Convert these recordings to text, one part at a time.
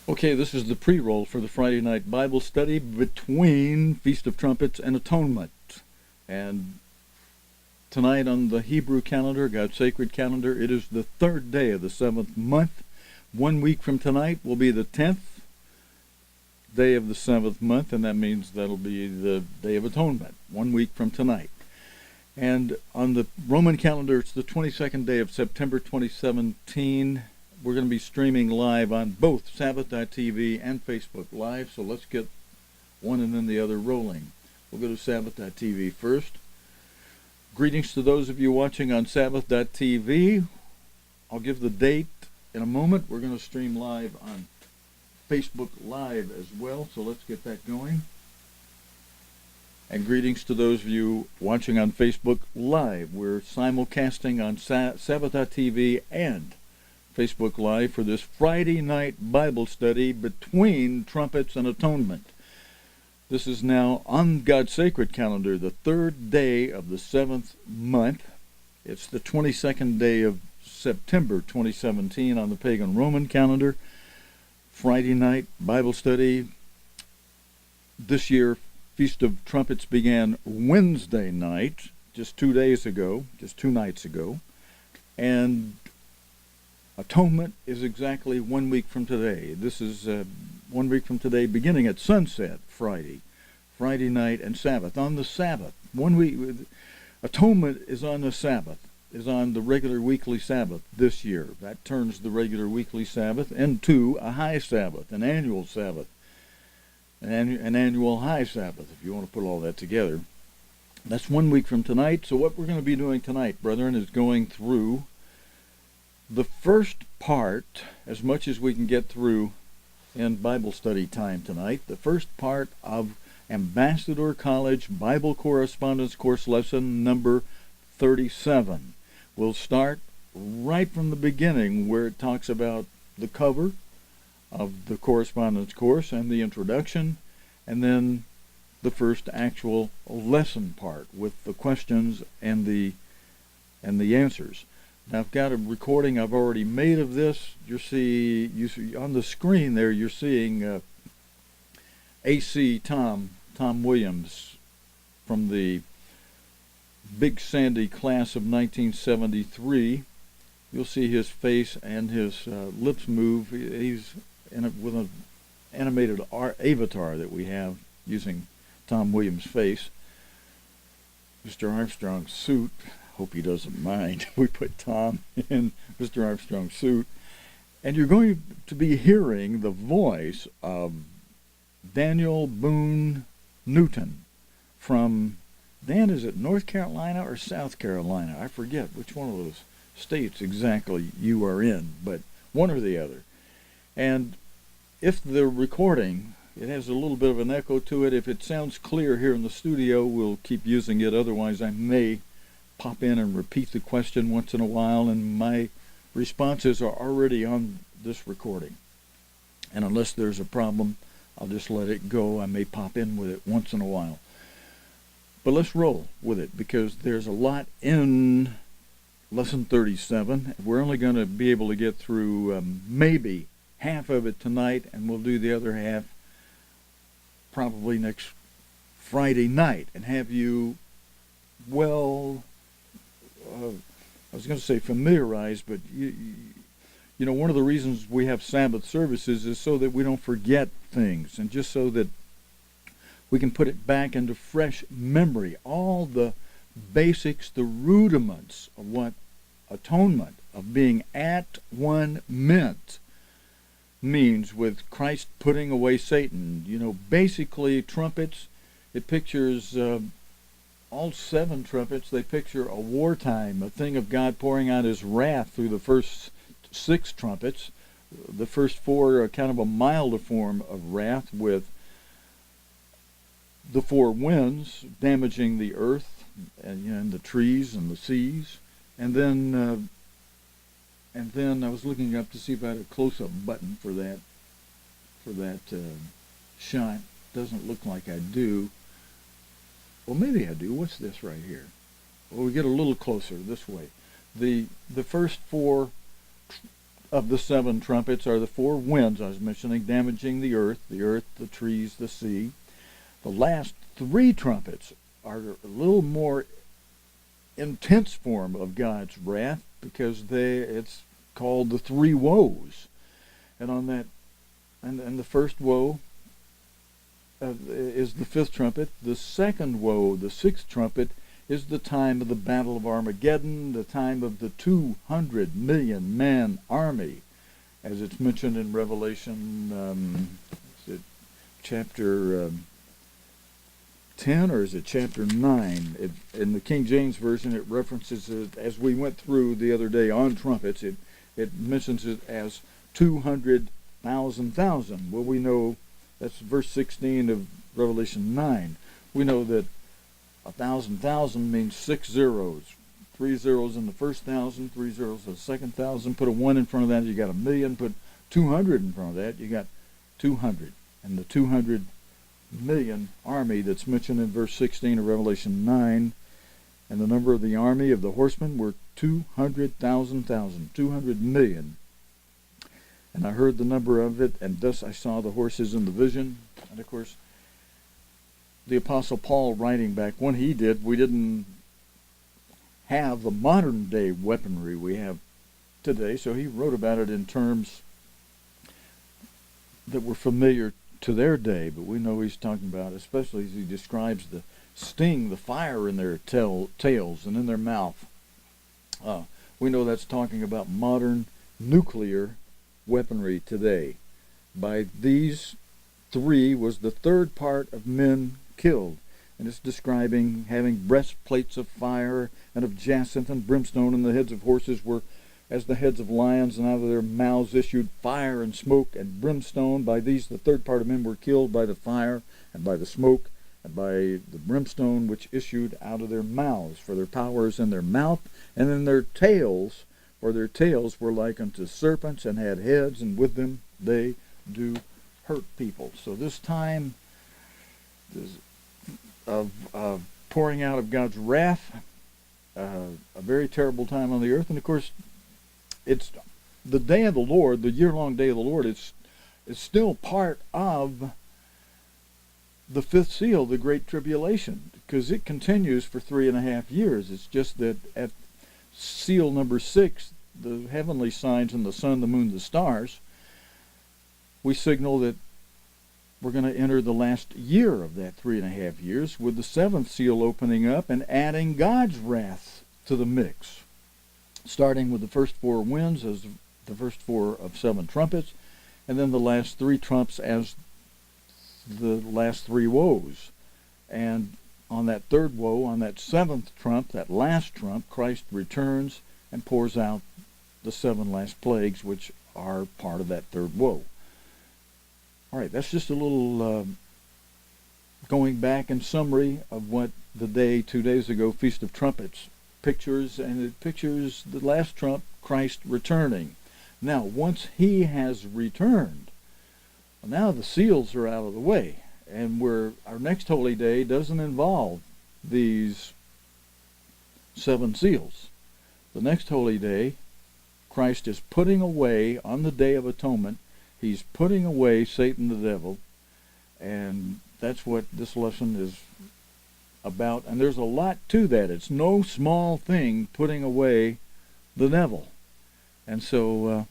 Okay, this is the pre-roll for the Friday night Bible study between Feast of Trumpets and Atonement. And tonight on the Hebrew calendar, God's sacred calendar, it is the third day of the seventh month. 1 week from tonight will be the 10th day of the seventh month, and that means that'll be the Day of Atonement, 1 week from tonight. And on the Roman calendar, it's the 22nd day of September 2017. We're going to be streaming live on both Sabbath.tv and Facebook Live, so let's get one and then the other rolling. We'll go to Sabbath.tv first. Greetings to those of you watching on Sabbath.tv. I'll give the date in a moment. We're going to stream live on Facebook Live as well, so let's get that going. And greetings to those of you watching on Facebook Live. We're simulcasting on Sabbath.tv and Facebook Live for this Friday night Bible study between Trumpets and Atonement. This is now on God's sacred calendar, the third day of the seventh month. It's the 22nd day of September 2017 on the pagan Roman calendar. Friday night Bible study. This year, Feast of Trumpets began Wednesday night, just 2 days ago, just 2 nights ago. And Atonement is exactly 1 week from today. This is 1 week from today, beginning at sunset Friday night and Sabbath. On the Sabbath, 1 week, Atonement is on the Sabbath, is on the regular weekly Sabbath this year. That turns the regular weekly Sabbath into a high Sabbath, an annual Sabbath, an annual high Sabbath, if you want to put all that together. That's 1 week from tonight. So what we're going to be doing tonight, brethren, is going through the first part, as much as we can get through in Bible study time tonight, the first part of Ambassador College Bible Correspondence course lesson number 37. We'll start right from the beginning where it talks about the cover of the correspondence course and the introduction, and then the first actual lesson part with the questions and the answers. Now, I've got a recording I've already made of this. You see on the screen there, you're seeing AC Tom Williams from the Big Sandy class of 1973. You'll see his face and his lips move. He's with an animated avatar that we have using Tom Williams' face. Mr. Armstrong's suit. Hope he doesn't mind. We put Tom in Mr. Armstrong's suit. And you're going to be hearing the voice of Daniel Boone Newton from, Dan, is it North Carolina or South Carolina? I forget which one of those states exactly you are in, but one or the other. And if the recording, it has a little bit of an echo to it. If it sounds clear here in the studio, we'll keep using it. Otherwise, I may pop in and repeat the question once in a while, and my responses are already on this recording. And unless there's a problem, I'll just let it go. I may pop in with it once in a while. But let's roll with it, because there's a lot in lesson 37. We're only going to be able to get through maybe half of it tonight, and we'll do the other half probably next Friday night and have you, I was going to say familiarized, but you know, one of the reasons we have Sabbath services is so that we don't forget things, and just so that we can put it back into fresh memory, all the basics, the rudiments of what atonement, of being at one meant, means, with Christ putting away Satan. You know, basically trumpets, it pictures all 7 trumpets, they picture a wartime, a thing of God pouring out his wrath through the first 6 trumpets. The first 4 are kind of a milder form of wrath, with the 4 winds damaging the earth and the trees and the seas. And then I was looking up to see if I had a close-up button for that shot. Doesn't look like I do. Well, maybe I do. What's this right here? Well, we get a little closer this way. The first 4 of the 7 trumpets are the 4 winds I was mentioning, damaging the earth, the trees, the sea. The last 3 trumpets are a little more intense form of God's wrath, because it's called the 3 woes. And on that, and the first woe is the 5th trumpet. The second woe, the 6th trumpet, is the time of the Battle of Armageddon, the time of the 200 million man army, as it's mentioned in Revelation, is it chapter 10 or is it chapter 9? In the King James Version, it references it, as we went through the other day on trumpets, it mentions it as 200,000. Well, we know that's verse 16 of Revelation 9. We know that 1,000,000 means 6 zeros. 3 zeros in the first 1,000, 3 zeros in the second 1,000. Put a 1 in front of that, you got 1,000,000. Put 200 in front of that, you got 200. And the 200 million army that's mentioned in verse 16 of Revelation 9, and the number of the army of the horsemen were 200,000, 200 million. And I heard the number of it, and thus I saw the horses in the vision. And of course, the Apostle Paul, writing back when he did, we didn't have the modern day weaponry we have today, so he wrote about it in terms that were familiar to their day, but we know he's talking about, especially as he describes the sting, the fire in their tails and in their mouth. We know that's talking about modern nuclear weaponry today. By these 3 was the 3rd part of men killed, and it's describing having breastplates of fire and of jacinth and brimstone, and the heads of horses were as the heads of lions, and out of their mouths issued fire and smoke and brimstone. By these the 3rd part of men were killed by the fire and by the smoke and by the brimstone which issued out of their mouths, for their power is in their mouth and in their tails, for their tails were like unto serpents and had heads, and with them they do hurt people. So this time of pouring out of God's wrath, a very terrible time on the earth. And of course, it's the day of the Lord, the year-long day of the Lord. It's still part of the 5th seal, the Great Tribulation, because it continues for 3.5 years. It's just that at seal number 6, the heavenly signs and the sun, the moon, the stars, we signal that we're going to enter the last year of that 3.5 years, with the 7th seal opening up and adding God's wrath to the mix, starting with the first 4 winds as the first 4 of 7 trumpets, and then the last 3 trumps as the last 3 woes. And on that 3rd woe, on that 7th trump, that last trump, Christ returns and pours out the 7 last plagues, which are part of that 3rd woe. All right, that's just a little going back in summary of what the day 2 days ago, Feast of Trumpets, pictures, and it pictures the last trump, Christ returning. Now, once he has returned, now the seals are out of the way, and our next holy day doesn't involve these 7 seals. The next holy day, Christ is putting away, on the Day of Atonement, he's putting away Satan the devil, and that's what this lesson is about. And there's a lot to that. It's no small thing, putting away the devil. And so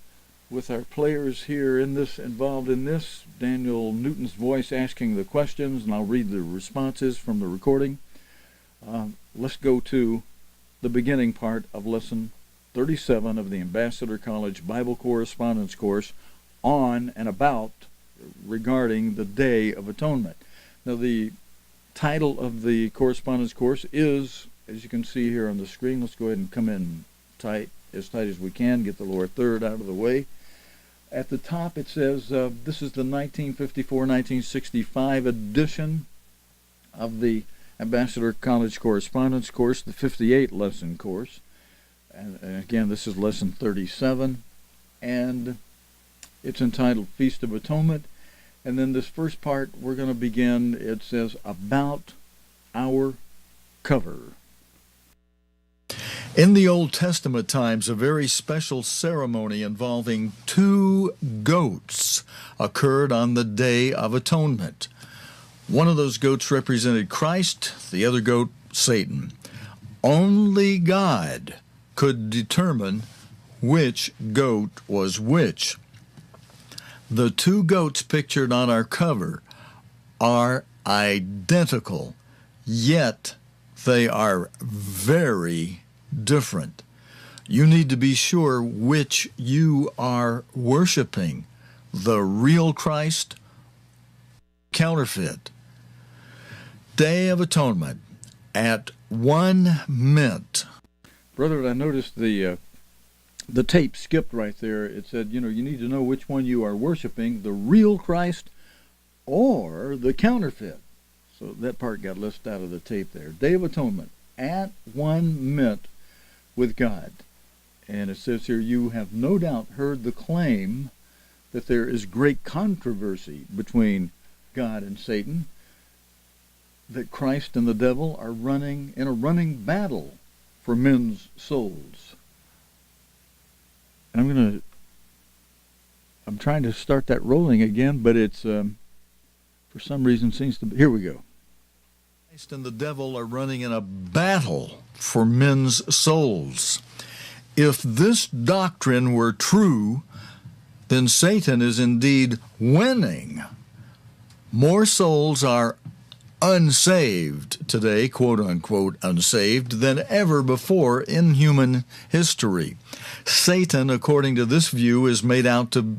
with our players here involved in this, Daniel Newton's voice asking the questions, and I'll read the responses from the recording. Let's go to the beginning part of lesson 37 of the Ambassador College Bible Correspondence course on and about regarding the Day of Atonement. Now, the title of the correspondence course is, as you can see here on the screen, let's go ahead and come in as tight as we can, get the lower third out of the way. At the top it says, this is the 1954-1965 edition of the Ambassador College Correspondence course, the 58-lesson course. And again, this is lesson 37, and it's entitled Feast of Atonement. And then this first part, we're going to begin, it says, about our cover. In the Old Testament times, a very special ceremony involving two goats occurred on the Day of Atonement. One of those goats represented Christ, the other goat, Satan. Only God could determine which goat was which. The two goats pictured on our cover are identical, yet they are very different. You need to be sure which you are worshiping, the real Christ, counterfeit. Day of Atonement at One-Ment. Brother, I noticed the tape skipped right there. It said, you need to know which one you are worshiping, the real Christ or the counterfeit. So that part got left out of the tape there. Day of Atonement at One-Ment with God. And it says here, you have no doubt heard the claim that there is great controversy between God and Satan, that Christ and the devil are running in a running battle for men's souls. And I'm trying to start that rolling again, but it's for some reason seems to be, here we go. Christ and the devil are running in a battle for men's souls. If this doctrine were true, then Satan is indeed winning. More souls are unsaved today, quote-unquote unsaved, than ever before in human history. Satan, according to this view, is made out to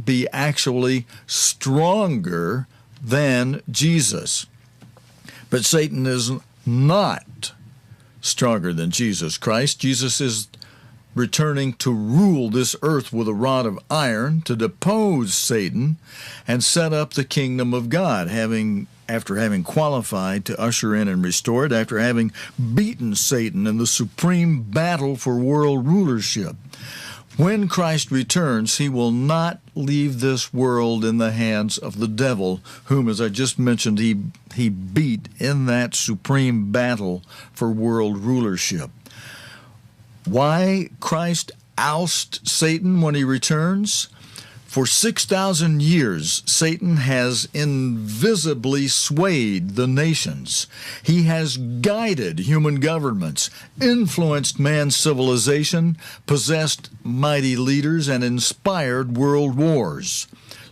be actually stronger than Jesus. But Satan is not stronger than Jesus Christ. Jesus is returning to rule this earth with a rod of iron, to depose Satan and set up the kingdom of God, after having qualified to usher in and restore it, after having beaten Satan in the supreme battle for world rulership. When Christ returns, he will not leave this world in the hands of the devil, whom, as I just mentioned, he beat in that supreme battle for world rulership. Why Christ oust Satan when he returns? For 6,000 years, Satan has invisibly swayed the nations. He has guided human governments, influenced man's civilization, possessed mighty leaders, and inspired world wars.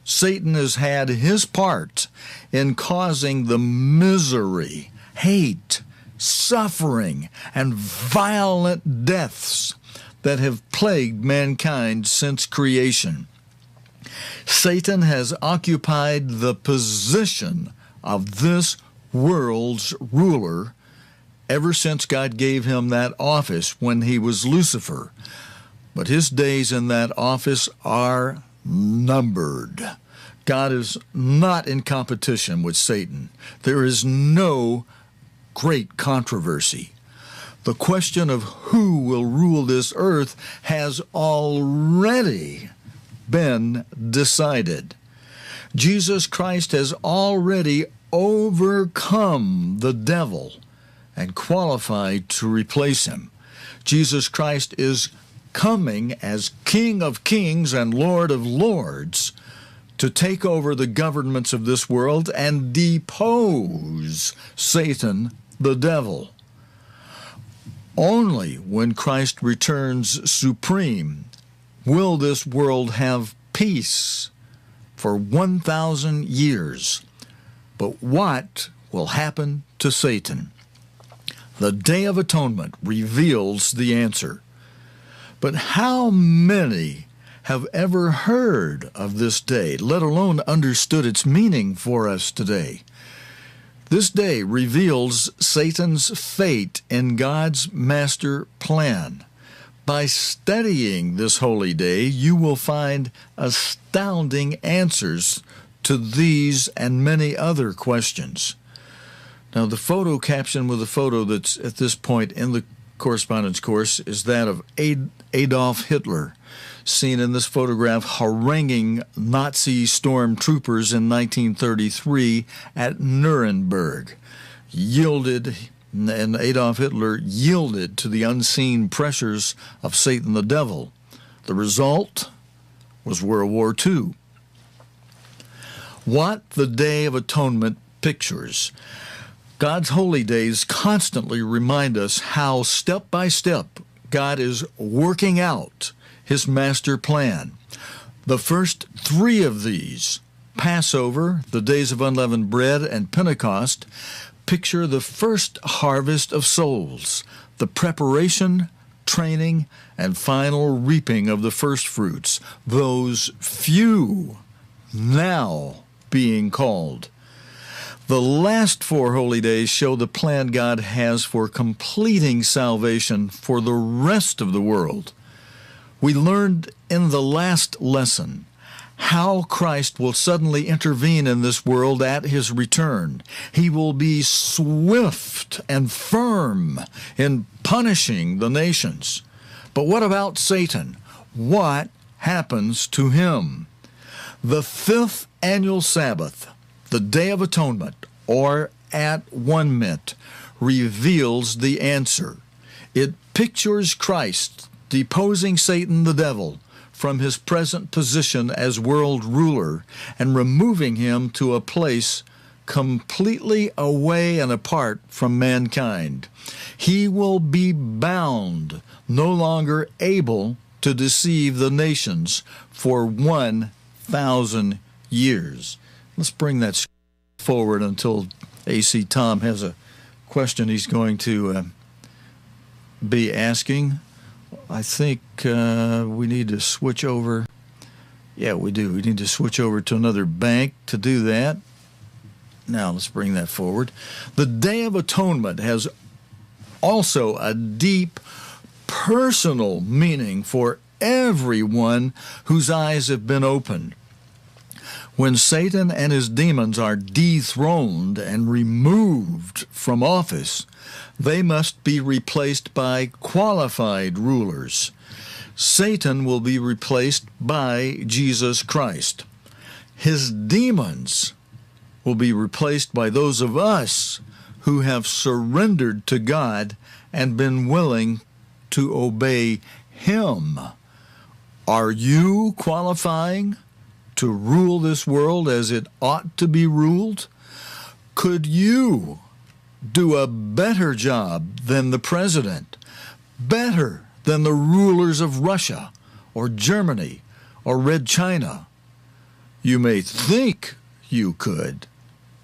Satan has had his part in causing the misery, hate, suffering, and violent deaths that have plagued mankind since creation. Satan has occupied the position of this world's ruler ever since God gave him that office when he was Lucifer. But his days in that office are numbered. God is not in competition with Satan. There is no great controversy. The question of who will rule this earth has already been decided. Jesus Christ has already overcome the devil and qualified to replace him. Jesus Christ is coming as King of Kings and Lord of Lords to take over the governments of this world and depose Satan, the devil. Only when Christ returns supreme will this world have peace for 1,000 years. But what will happen to Satan? The Day of Atonement reveals the answer. But how many have ever heard of this day, let alone understood its meaning for us today? This day reveals Satan's fate in God's master plan. By studying this holy day, you will find astounding answers to these and many other questions. Now, the photo caption with the photo that's at this point in the correspondence course is that of Adolf Hitler, seen in this photograph haranguing Nazi stormtroopers in 1933 at Nuremberg. Yielded and Adolf Hitler yielded to the unseen pressures of Satan the devil. The result was World War II. What the Day of Atonement pictures. God's holy days constantly remind us how step by step God is working out His master plan. The first three of these, Passover, the days of unleavened bread, and Pentecost, picture the first harvest of souls, the preparation, training, and final reaping of the first fruits, those few now being called. The last four holy days show the plan God has for completing salvation for the rest of the world. We learned in the last lesson how Christ will suddenly intervene in this world at His return. He will be swift and firm in punishing the nations. But what about Satan? What happens to him? The fifth annual Sabbath, the Day of Atonement, or At-One-Ment, reveals the answer. It pictures Christ deposing Satan the devil from his present position as world ruler and removing him to a place completely away and apart from mankind. He will be bound, no longer able to deceive the nations for 1,000 years. Let's bring that forward until A.C. Tom has a question he's going to be asking. I think we need to switch over. Yeah, we do. We need to switch over to another bank to do that. Now let's bring that forward. The Day of Atonement has also a deep personal meaning for everyone whose eyes have been opened. When Satan and his demons are dethroned and removed from office, they must be replaced by qualified rulers. Satan will be replaced by Jesus Christ. His demons will be replaced by those of us who have surrendered to God and been willing to obey Him. Are you qualifying to rule this world as it ought to be ruled? Could you do a better job than the president, better than the rulers of Russia or Germany or Red China? You may think you could,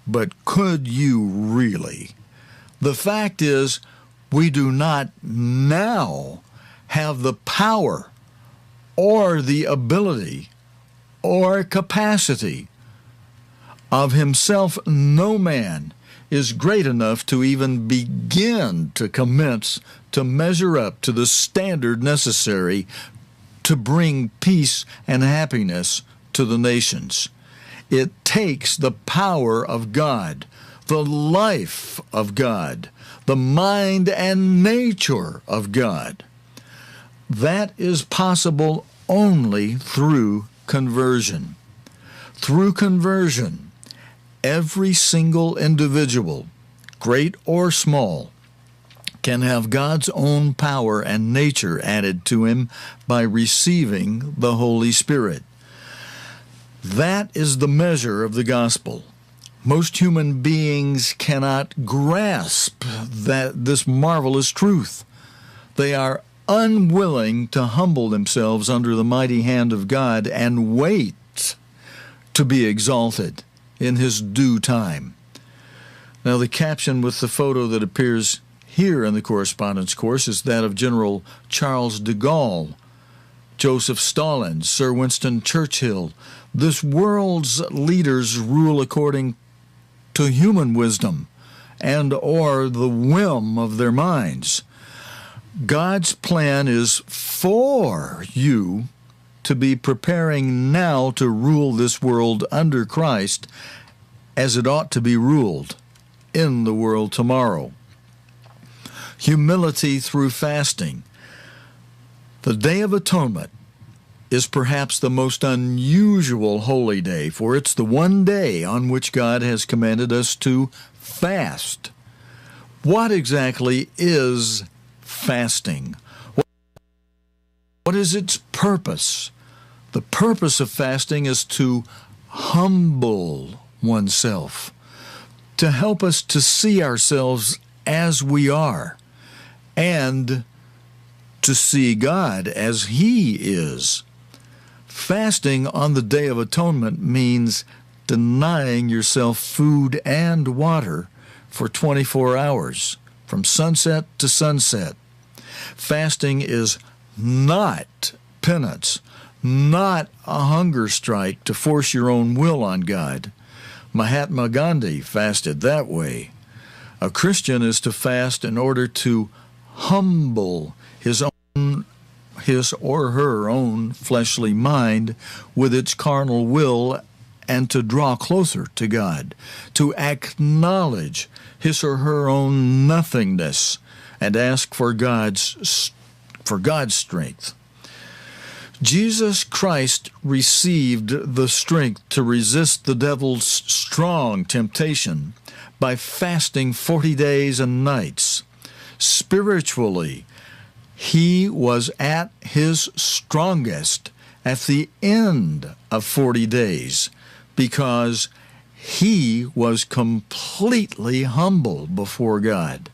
but could you really? The fact is, we do not now have the power or the ability or capacity. Of himself no man is great enough to even begin to commence to measure up to the standard necessary to bring peace and happiness to the nations. It takes the power of God, the life of God, the mind and nature of God. That is possible only through conversion. Through conversion, every single individual, great or small, can have God's own power and nature added to him by receiving the Holy Spirit. That is the measure of the gospel. Most human beings cannot grasp this marvelous truth. They are unwilling to humble themselves under the mighty hand of God and wait to be exalted in His due time. Now, the caption with the photo that appears here in the correspondence course is that of General Charles de Gaulle, Joseph Stalin, Sir Winston Churchill. This world's leaders rule according to human wisdom and or the whim of their minds. God's plan is for you to be preparing now to rule this world under Christ as it ought to be ruled in the world tomorrow. Humility through fasting. The Day of Atonement is perhaps the most unusual holy day, for it's the one day on which God has commanded us to fast. What exactly is fasting? What is its purpose? The purpose of fasting is to humble oneself, to help us to see ourselves as we are, and to see God as He is. Fasting on the Day of Atonement means denying yourself food and water for 24 hours, from sunset to sunset. Fasting is not penance, not a hunger strike to force your own will on God. Mahatma Gandhi fasted that way. A Christian is to fast in order to humble his or her own fleshly mind with its carnal will, and to draw closer to God, to acknowledge his or her own nothingness and ask for God's strength. Jesus Christ received the strength to resist the devil's strong temptation by fasting 40 days and nights. Spiritually, He was at His strongest at the end of 40 days because He was completely humble before God.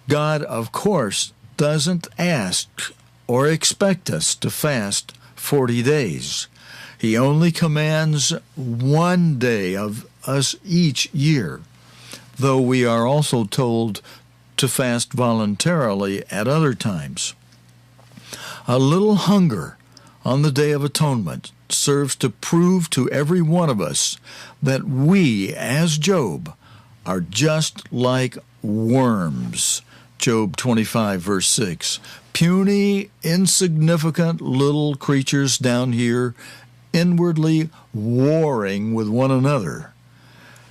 God, of course, doesn't ask or expect us to fast 40 days. He only commands one day of us each year, though we are also told to fast voluntarily at other times. A little hunger on the Day of Atonement serves to prove to every one of us that we, as Job, are just like worms. Job 25, verse 6. Puny, insignificant little creatures down here, inwardly warring with one another.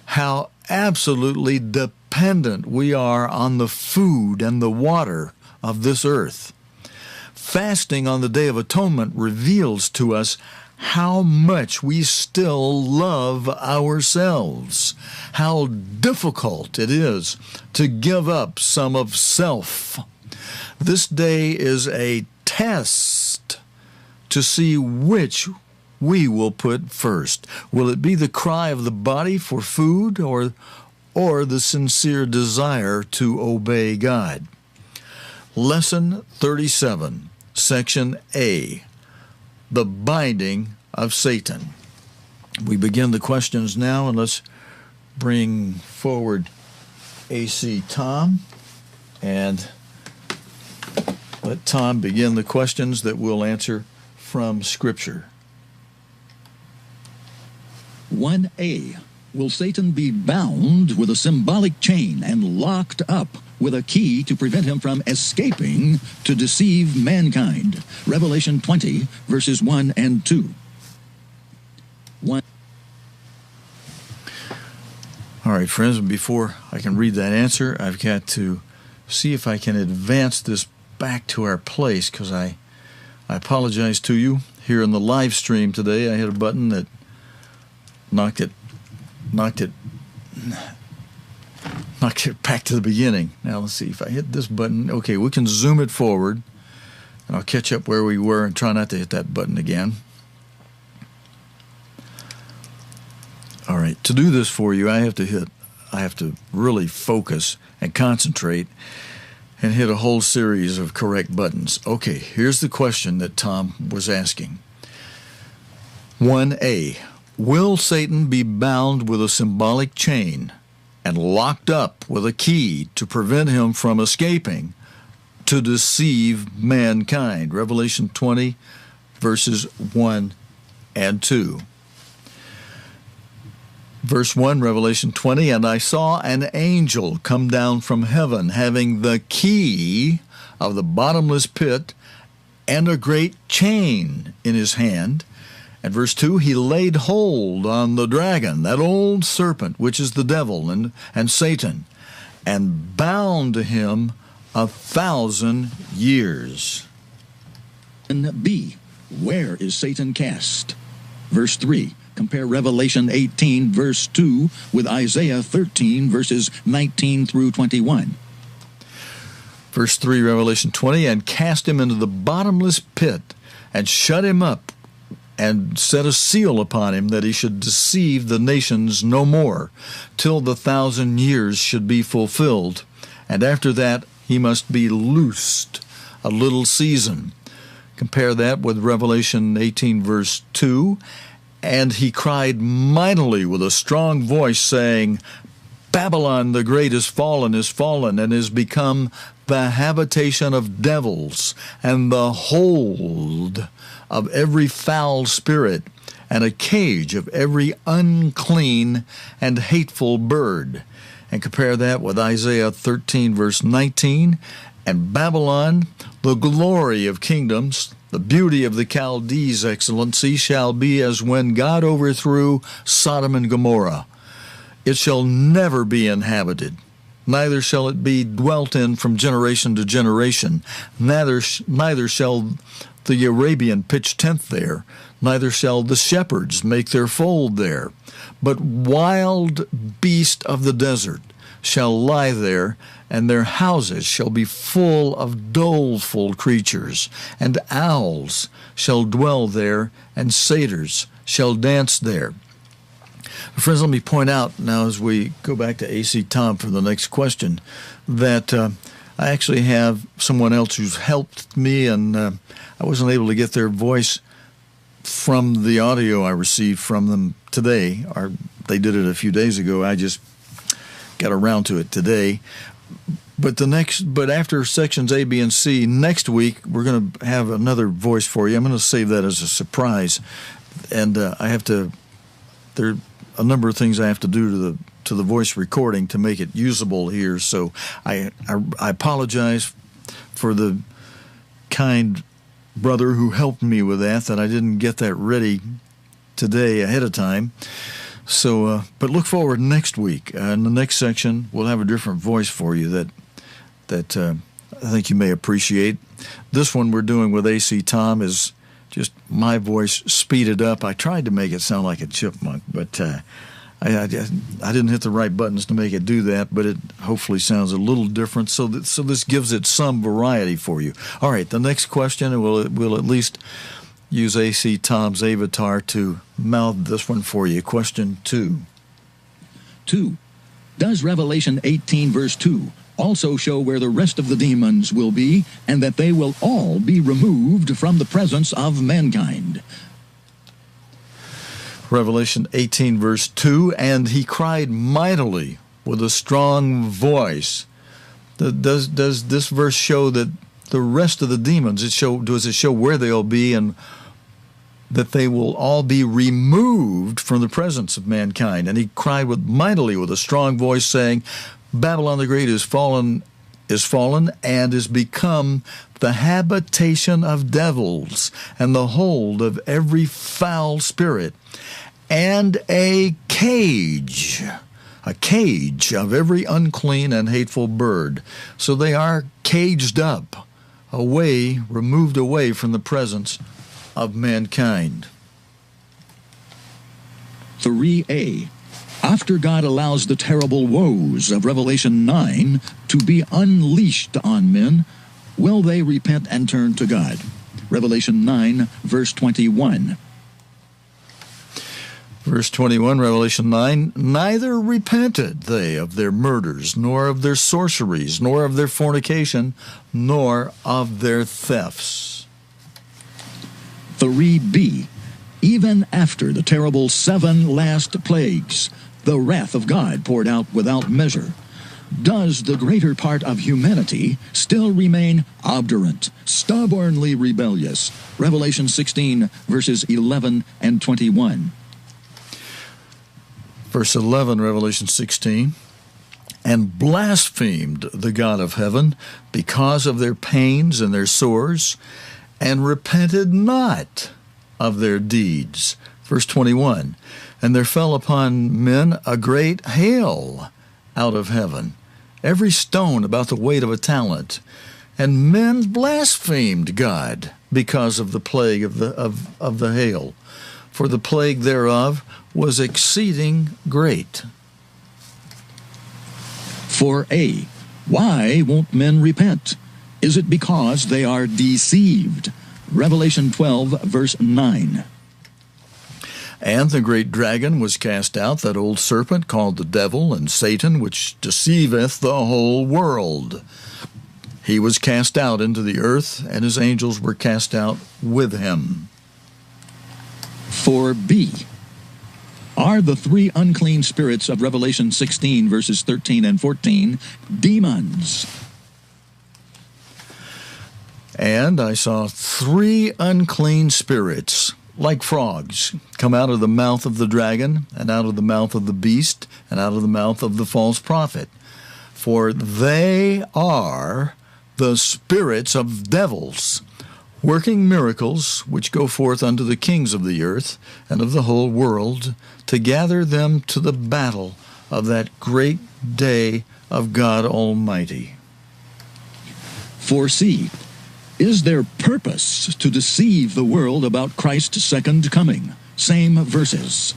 How absolutely dependent we are on the food and the water of this earth. Fasting on the Day of Atonement reveals to us how much we still love ourselves, how difficult it is to give up some of self. This day is a test to see which we will put first. Will it be the cry of the body for food or the sincere desire to obey God? Lesson 37, Section A, the binding of Satan. We begin the questions now, and let's bring forward AC Tom and let Tom begin the questions that we'll answer from Scripture. 1A. Will Satan be bound with a symbolic chain and locked up with a key to prevent him from escaping to deceive mankind? Revelation 20, verses 1 and 2. 1. All right, friends, before I can read that answer, I've got to see if I can advance this back to our place, because I apologize to you. Here in the live stream today, I hit a button that knocked it back to the beginning. Now let's see if I hit this button. Okay, we can zoom it forward, and I'll catch up where we were and try not to hit that button again. All right, to do this for you, I have to really focus and concentrate and hit a whole series of correct buttons. Okay, here's the question that Tom was asking. 1A. Will Satan be bound with a symbolic chain and locked up with a key to prevent him from escaping to deceive mankind? Revelation 20, verses 1 and 2. Verse 1, Revelation 20, and I saw an angel come down from heaven, having the key of the bottomless pit and a great chain in his hand. And verse 2, he laid hold on the dragon, that old serpent, which is the devil and Satan, and bound him 1,000 years. And B, where is Satan cast? Verse 3, compare Revelation 18, verse 2, with Isaiah 13, verses 19 through 21. Verse 3, Revelation 20, and cast him into the bottomless pit, and shut him up, and set a seal upon him, that he should deceive the nations no more, till the 1,000 years should be fulfilled. And after that he must be loosed a little season. Compare that with Revelation 18, verse 2. And he cried mightily with a strong voice, saying, Babylon the great is fallen, and is become the habitation of devils, and the hold of every foul spirit, and a cage of every unclean and hateful bird. And compare that with Isaiah 13, verse 19. And Babylon, the glory of kingdoms, the beauty of the Chaldees' excellency, shall be as when God overthrew Sodom and Gomorrah. It shall never be inhabited, neither shall it be dwelt in from generation to generation. Neither shall the Arabian pitch tent there, neither shall the shepherds make their fold there. But wild beasts of the desert shall lie there, and their houses shall be full of doleful creatures, and owls shall dwell there, and satyrs shall dance there. Friends, let me point out now, as we go back to A.C. Tom for the next question, that I actually have someone else who's helped me, and I wasn't able to get their voice from the audio I received from them today. Or they did it a few days ago. I just got around to it today. But after sections A, B, and C, next week we're going to have another voice for you. I'm going to save that as a surprise, and there are a number of things I have to do to the voice recording to make it usable here. So I apologize for the kind brother who helped me with that I didn't get that ready today ahead of time. So, but look forward next week. In the next section, we'll have a different voice for you that I think you may appreciate. This one we're doing with A.C. Tom is just my voice speeded up. I tried to make it sound like a chipmunk, but I didn't hit the right buttons to make it do that, but it hopefully sounds a little different, so this gives it some variety for you. All right, the next question, we'll at least use A.C. Tom's avatar to mouth this one for you. Question 2. 2. Does Revelation 18, verse 2 also show where the rest of the demons will be, and that they will all be removed from the presence of mankind? Revelation 18, verse 2, and he cried mightily with a strong voice. Does this verse show that the rest of the demons, does it show where they'll be, and that they will all be removed from the presence of mankind? And he cried mightily with a strong voice, saying, Babylon the Great is fallen, and is become the habitation of devils, and the hold of every foul spirit, and a cage of every unclean and hateful bird. So they are caged up, removed away from the presence of mankind. 3a. After God allows the terrible woes of Revelation 9 to be unleashed on men, will they repent and turn to God? Revelation 9, verse 21. Verse 21, Revelation 9, neither repented they of their murders, nor of their sorceries, nor of their fornication, nor of their thefts. 3b. Even after the terrible 7 last plagues, the wrath of God poured out without measure, does the greater part of humanity still remain obdurate, stubbornly rebellious? Revelation 16, verses 11 and 21. Verse 11, Revelation 16, and blasphemed the God of heaven because of their pains and their sores, and repented not of their deeds. Verse 21, and there fell upon men a great hail out of heaven, every stone about the weight of a talent, and men blasphemed God because of the plague of the hail, for the plague thereof was exceeding great. 4a. Why won't men repent? is it because they are deceived? Revelation 12, verse 9. And the great dragon was cast out, that old serpent called the devil and Satan, which deceiveth the whole world. He was cast out into the earth, and his angels were cast out with him. 4b. Are the three unclean spirits of Revelation 16, verses 13 and 14, demons? And I saw three unclean spirits, like frogs, come out of the mouth of the dragon, and out of the mouth of the beast, and out of the mouth of the false prophet. For they are the spirits of devils, working miracles, which go forth unto the kings of the earth and of the whole world, to gather them to the battle of that great day of God Almighty. 4c. Is their purpose to deceive the world about Christ's second coming? Same verses.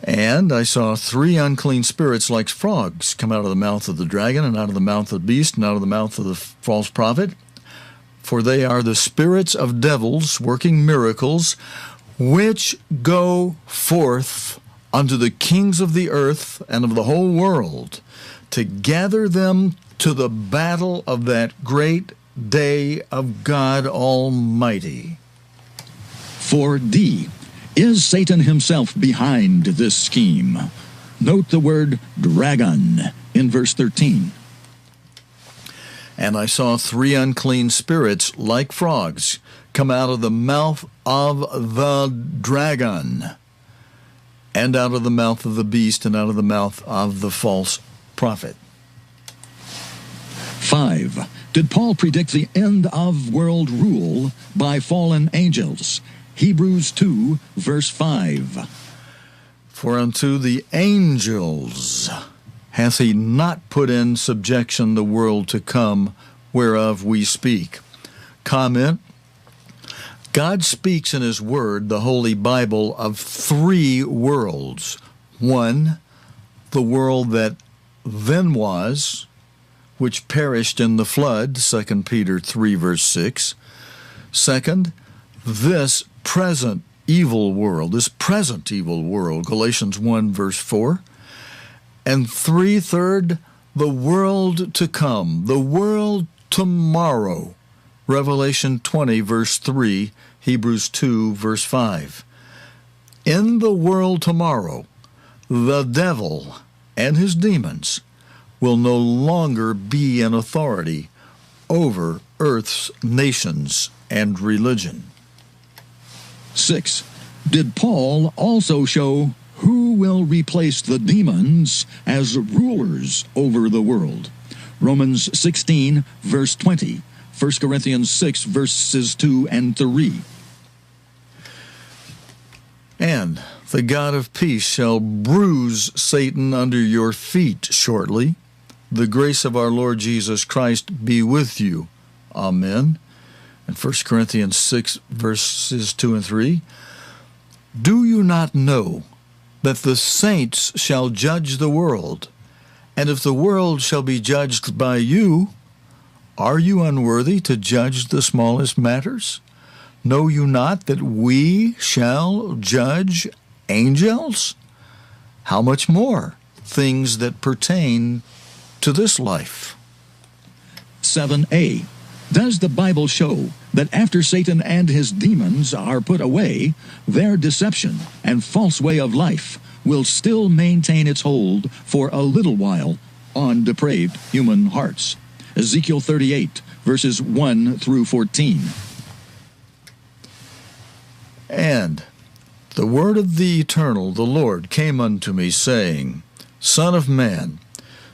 And I saw three unclean spirits like frogs come out of the mouth of the dragon, and out of the mouth of the beast, and out of the mouth of the false prophet. For they are the spirits of devils, working miracles, which go forth unto the kings of the earth and of the whole world, to gather them to the battle of that great day of God Almighty. 4d. Is Satan himself behind this scheme? Note the word dragon in verse 13. And I saw three unclean spirits like frogs come out of the mouth of the dragon, and out of the mouth of the beast, and out of the mouth of the false prophet. 5. Did Paul predict the end of world rule by fallen angels? Hebrews 2, verse 5. For unto the angels hath he not put in subjection the world to come, whereof we speak. Comment: God speaks in his word, the Holy Bible, of three worlds. One, the world that then was, which perished in the flood, 2 Peter 3, verse 6. Second, this present evil world, Galatians 1, verse 4. And third, the world to come, the world tomorrow, Revelation 20, verse 3, Hebrews 2, verse 5. In the world tomorrow, the devil and his demons will no longer be in authority over earth's nations and religion. 6. Did Paul also show who will replace the demons as rulers over the world? Romans 16, verse 20. 1 Corinthians 6, verses 2 and 3. And the God of peace shall bruise Satan under your feet shortly. The grace of our Lord Jesus Christ be with you. Amen. And 1 Corinthians 6, verses 2 and 3. Do you not know that the saints shall judge the world? And if the world shall be judged by you, are you unworthy to judge the smallest matters? Know you not that we shall judge angels? How much more things that pertain to this life? 7a. Does the Bible show that after Satan and his demons are put away, their deception and false way of life will still maintain its hold for a little while on depraved human hearts? Ezekiel 38, verses 1 through 14. And the word of the Eternal, the Lord, came unto me, saying, Son of man,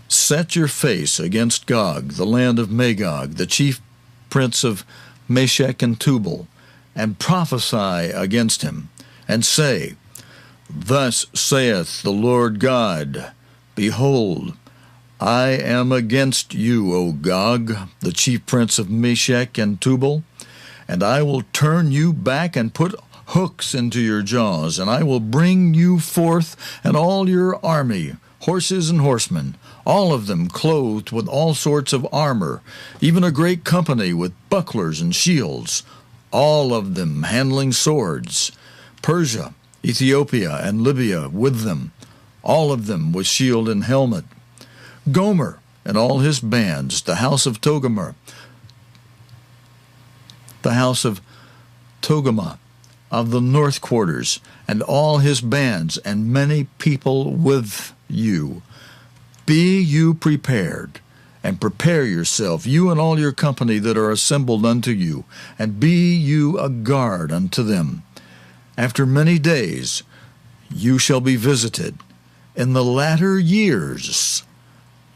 set your face against Gog, the land of Magog, the chief prince of Meshech and Tubal, and prophesy against him, and say, Thus saith the Lord God, Behold, I am against you, O Gog, the chief prince of Meshech and Tubal, and I will turn you back and put hooks into your jaws, and I will bring you forth and all your army, horses and horsemen, all of them clothed with all sorts of armor, even a great company with bucklers and shields, all of them handling swords. Persia, Ethiopia, and Libya with them, all of them with shield and helmet. Gomer and all his bands, the house of Togarmah, of the north quarters, and all his bands, and many people with you. Be you prepared, and prepare yourself, you and all your company that are assembled unto you, and be you a guard unto them. After many days you shall be visited. In the latter years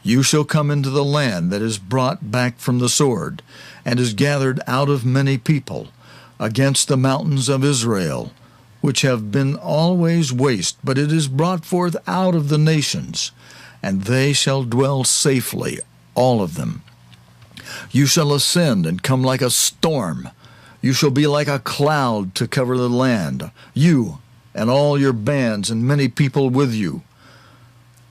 you shall come into the land that is brought back from the sword, and is gathered out of many people, against the mountains of Israel, which have been always waste, but it is brought forth out of the nations, and they shall dwell safely, all of them. You shall ascend and come like a storm. You shall be like a cloud to cover the land, you and all your bands and many people with you.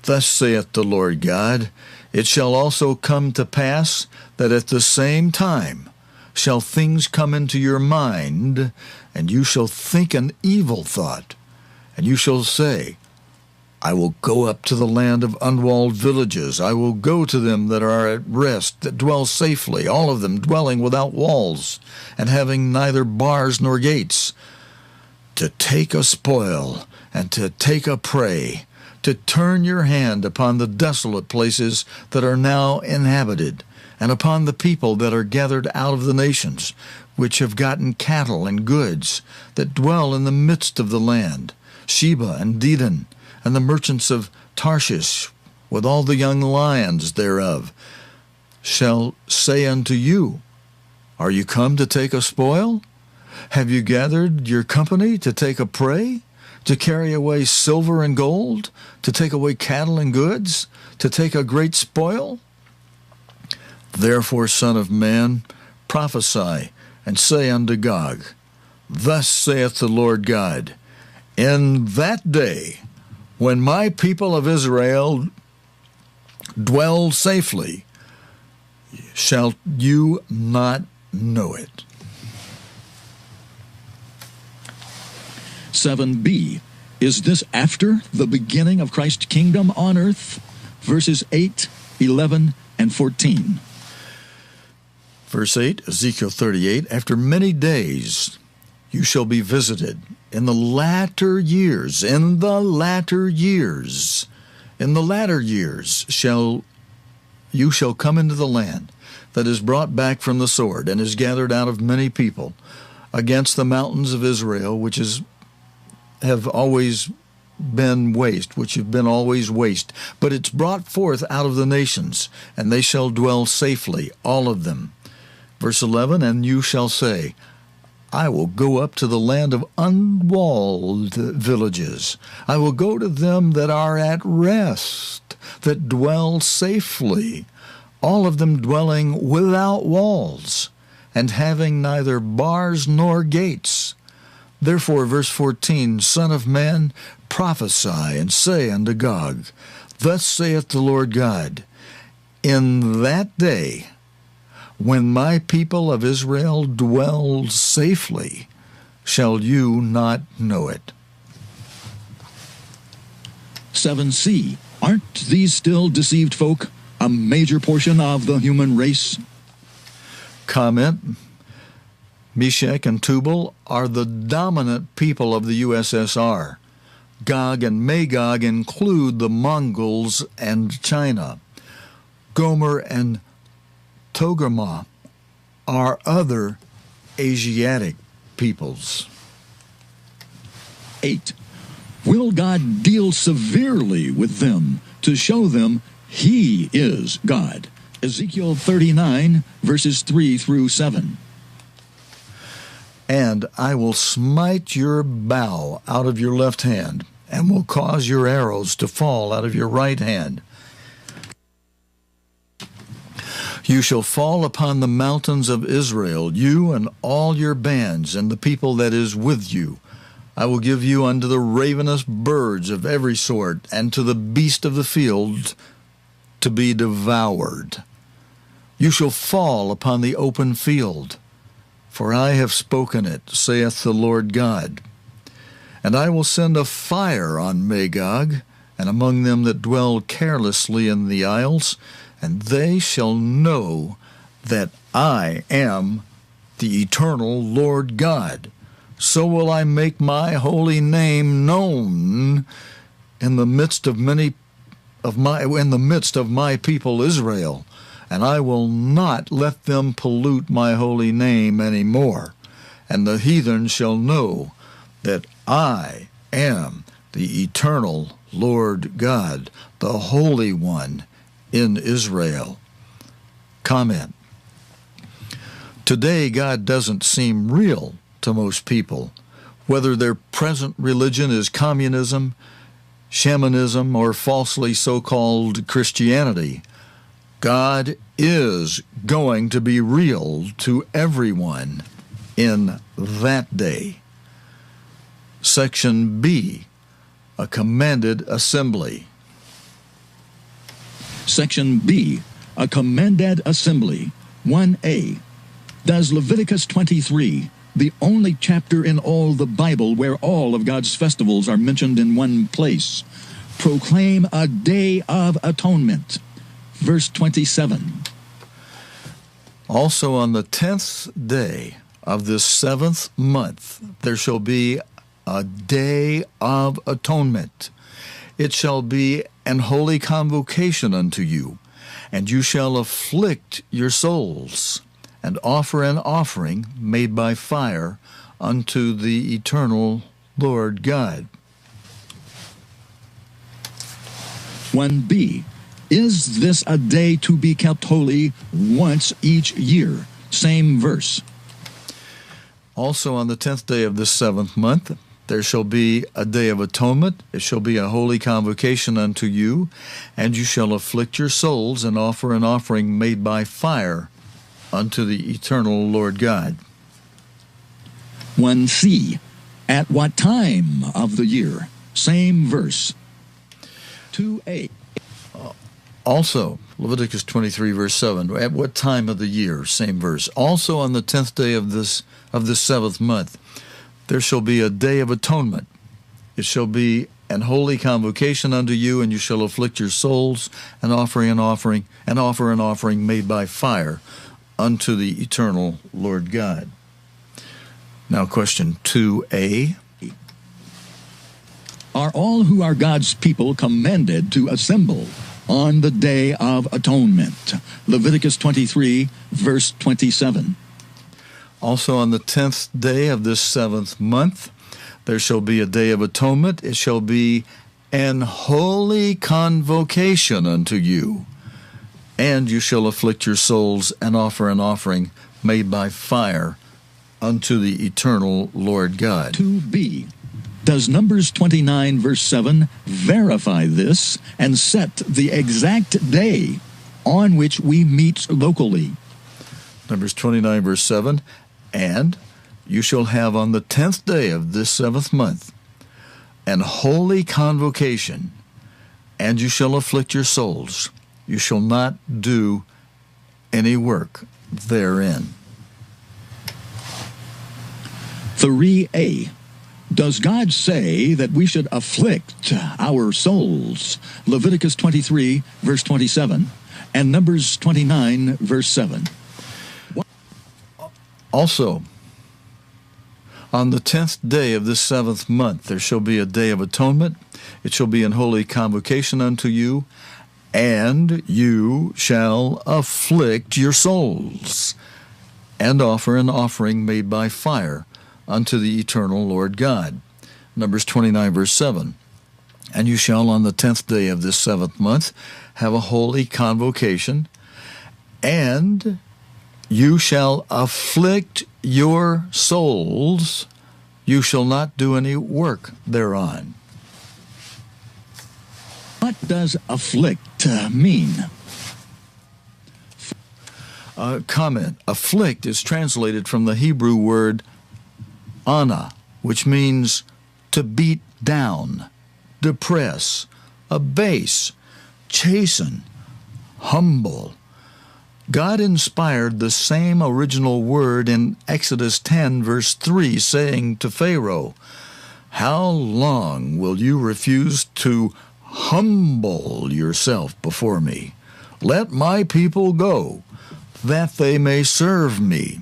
Thus saith the Lord God, it shall also come to pass that at the same time shall things come into your mind, and you shall think an evil thought, and you shall say, I will go up to the land of unwalled villages. I will go to them that are at rest, that dwell safely, all of them dwelling without walls, and having neither bars nor gates, to take a spoil, and to take a prey, to turn your hand upon the desolate places that are now inhabited, and upon the people that are gathered out of the nations, which have gotten cattle and goods, that dwell in the midst of the land, Sheba and Dedan, and the merchants of Tarshish, with all the young lions thereof, shall say unto you, Are you come to take a spoil? Have you gathered your company to take a prey? To carry away silver and gold? To take away cattle and goods? To take a great spoil? Therefore, Son of Man, prophesy, and say unto Gog, Thus saith the Lord God, In that day, when my people of Israel dwell safely, shall you not know it. 7b. Is this after the beginning of Christ's kingdom on earth? Verses 8, 11, and 14. Verse 8, Ezekiel 38, After many days you shall be visited. In the latter years shall you shall come into the land that is brought back from the sword, and is gathered out of many people, against the mountains of Israel, which have always been waste, but it's brought forth out of the nations, and they shall dwell safely, all of them. Verse 11, And you shall say, I will go up to the land of unwalled villages. I will go to them that are at rest, that dwell safely, all of them dwelling without walls, and having neither bars nor gates. Therefore, verse 14, Son of man, prophesy, and say unto Gog, Thus saith the Lord God, In that day, when my people of Israel dwell safely, shall you not know it. 7c. Aren't these still deceived folk a major portion of the human race? Comment, Meshach and Tubal are the dominant people of the USSR. Gog and Magog include the Mongols and China. Gomer and Togarmah are other Asiatic peoples. 8. Will God deal severely with them to show them He is God? Ezekiel 39, verses 3 through 7. And I will smite your bow out of your left hand, and will cause your arrows to fall out of your right hand. You shall fall upon the mountains of Israel, you and all your bands, and the people that is with you, I will give you unto the ravenous birds of every sort, and to the beast of the field to be devoured. You shall fall upon the open field, for I have spoken it, saith the Lord God. And I will send a fire on Magog, and among them that dwell carelessly in the isles, and they shall know that I am the eternal Lord God. So will I make my holy name known in the midst of my people Israel, and I will not let them pollute my holy name any more. And the heathen shall know that I am the eternal Lord God, the Holy One in Israel. Comment. Today, God doesn't seem real to most people, whether their present religion is communism, shamanism, or falsely so-called Christianity. God is going to be real to everyone in that day. Section B, a commanded assembly. Section B, a commanded assembly. 1A. Does Leviticus 23, the only chapter in all the Bible where all of God's festivals are mentioned in one place, proclaim a day of atonement? Verse 27. Also on the 10th day of this 7th month, there shall be a day of atonement. It shall be an holy convocation unto you, and you shall afflict your souls, and offer an offering made by fire unto the eternal Lord God. 1B. Is this a day to be kept holy once each year? Same verse. Also on the 10th day of this 7th month, there shall be a day of atonement. It shall be a holy convocation unto you, and you shall afflict your souls and offer an offering made by fire unto the eternal Lord God. 1C. At what time of the year? Same verse. 2A. Also, Leviticus 23, verse 7. At what time of the year? Same verse. Also on the 10th day of this 7th month, there shall be a day of atonement. It shall be an holy convocation unto you, and you shall afflict your souls, and offer an offering made by fire unto the eternal Lord God. Now question 2A. Are all who are God's people commanded to assemble on the Day of Atonement? Leviticus 23, verse 27. Also on the 10th day of this 7th month, there shall be a day of atonement. It shall be an holy convocation unto you, and you shall afflict your souls and offer an offering made by fire unto the eternal Lord God. 2B. Does Numbers 29, verse 7 verify this and set the exact day on which we meet locally? Numbers 29, verse 7, and you shall have on the 10th day of this 7th month an holy convocation, and you shall afflict your souls. You shall not do any work therein. 3A. Does God say that we should afflict our souls? Leviticus 23, verse 27, and Numbers 29, verse 7. Also, on the 10th day of this 7th month, there shall be a day of atonement. It shall be an holy convocation unto you, and you shall afflict your souls, and offer an offering made by fire unto the eternal Lord God. Numbers 29, verse 7. And you shall on the 10th day of this 7th month have a holy convocation, and you shall afflict your souls. You shall not do any work thereon. What does afflict mean? Comment. Afflict is translated from the Hebrew word ana, which means to beat down, depress, abase, chasten, humble. God inspired the same original word in Exodus 10, verse 3, saying to Pharaoh, "How long will you refuse to humble yourself before me? Let my people go, that they may serve me."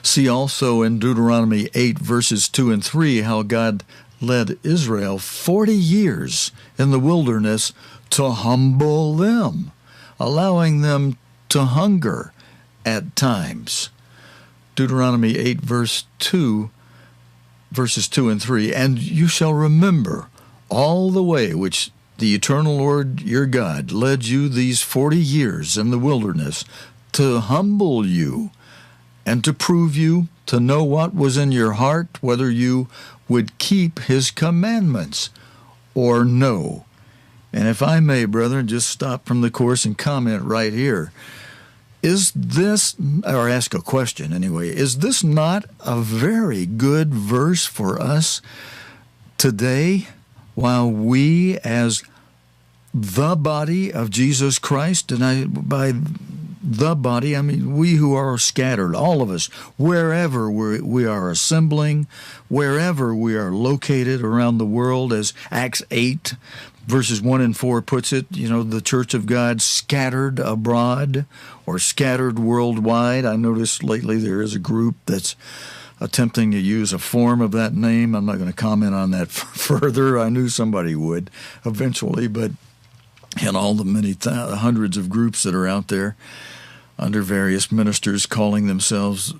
See also in Deuteronomy 8, verses 2 and 3, how God led Israel 40 years in the wilderness to humble them, allowing them to hunger at times. Deuteronomy 8, verses 2 and 3, "And you shall remember all the way which the eternal Lord your God led you these 40 years in the wilderness, to humble you and to prove you, to know what was in your heart, whether you would keep his commandments or no." And if I may, brethren, just stop from the course and comment right here. Is this, or ask a question anyway, is this not a very good verse for us today, while we as the body of Jesus Christ, and by the body, I mean we who are scattered, all of us, wherever we are assembling, wherever we are located around the world, as Acts 8, verses 1 and 4 puts it, the church of God scattered abroad or scattered worldwide. I noticed lately there is a group that's attempting to use a form of that name. I'm not going to comment on that further. I knew somebody would eventually, but in all the many hundreds of groups that are out there under various ministers calling themselves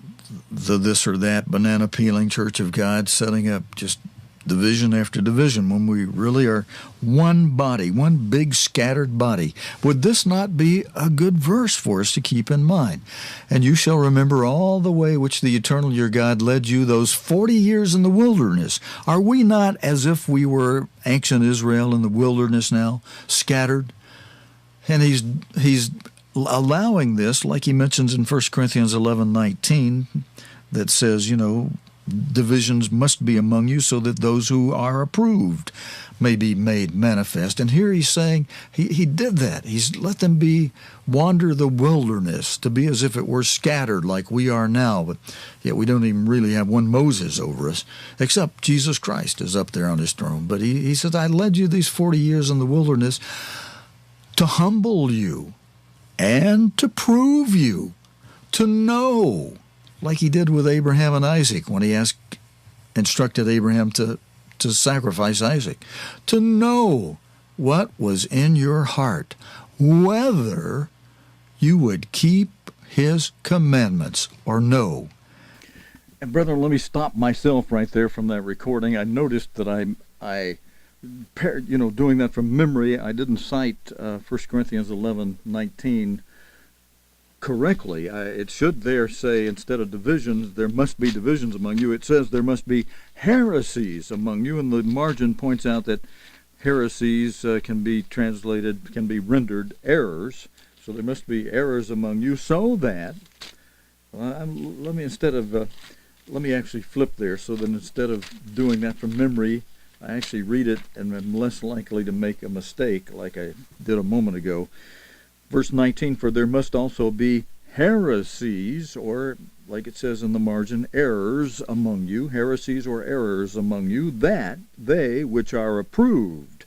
the this or that banana peeling church of God, setting up just division after division when we really are one body, one big scattered body. Would this not be a good verse for us to keep in mind? "And you shall remember all the way which the eternal your God led you those 40 years in the wilderness." Are we not as if we were ancient Israel in the wilderness now, scattered? And he's allowing this, like he mentions in 1 Corinthians 11:19, that says, divisions must be among you so that those who are approved may be made manifest. And here he's saying he did that. He's let them wander the wilderness, to be as if it were scattered like we are now. But yet we don't even really have one Moses over us, except Jesus Christ is up there on his throne. But he says, "I led you these 40 years in the wilderness to humble you and to prove you, to know," like he did with Abraham and Isaac when he instructed Abraham to sacrifice Isaac, "to know what was in your heart, whether you would keep his commandments or no." And brethren, let me stop myself right there from that recording. I noticed that I doing that from memory, I didn't cite 1 Corinthians 11:19 correctly. It should there say, instead of divisions, there must be divisions among you. It says there must be heresies among you, and the margin points out that heresies can be rendered errors. So there must be errors among you, so that let me actually flip there, so that instead of doing that from memory, I actually read it and I'm less likely to make a mistake like I did a moment ago. Verse 19, "For there must also be heresies," or like it says in the margin, errors among you, heresies or errors among you, "that they which are approved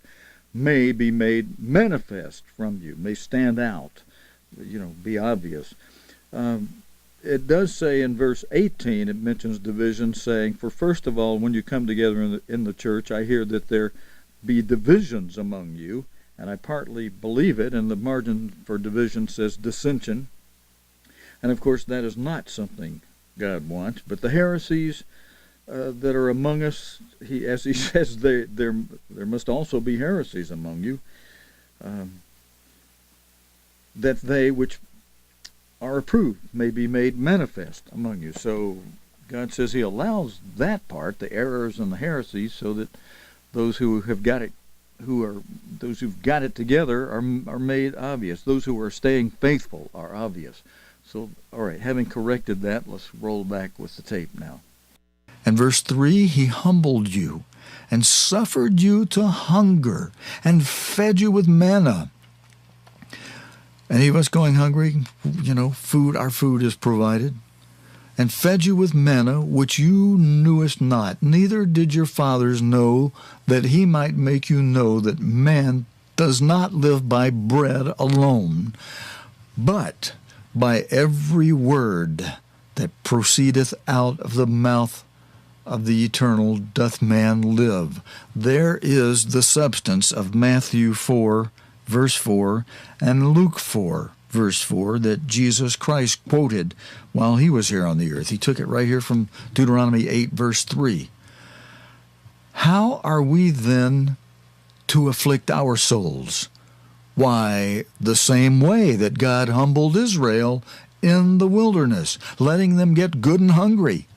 may be made manifest from you," may stand out, be obvious. It does say in verse 18, it mentions division, saying, "For first of all, when you come together in the church, I hear that there be divisions among you." And I partly believe it, and the margin for division says dissension. And of course that is not something God wants. But the heresies that are among us, as he says, there must also be heresies among you, that they which are approved may be made manifest among you. So God says he allows that part, the errors and the heresies, so that those who have got it, those who've got it together are made obvious. Those who are staying faithful are obvious. So, all right, having corrected that, let's roll back with the tape now. And verse 3, he humbled you and suffered you to hunger and fed you with manna. Any of us going hungry, food, our food is provided. And fed you with manna, which you knewest not, neither did your fathers know, that he might make you know that man does not live by bread alone, but by every word that proceedeth out of the mouth of the eternal doth man live. There is the substance of Matthew 4, verse 4, and Luke 4, verse 4, that Jesus Christ quoted while he was here on the earth. He took it right here from Deuteronomy 8, verse 3. How are we then to afflict our souls? Why, the same way that God humbled Israel in the wilderness, letting them get good and hungry.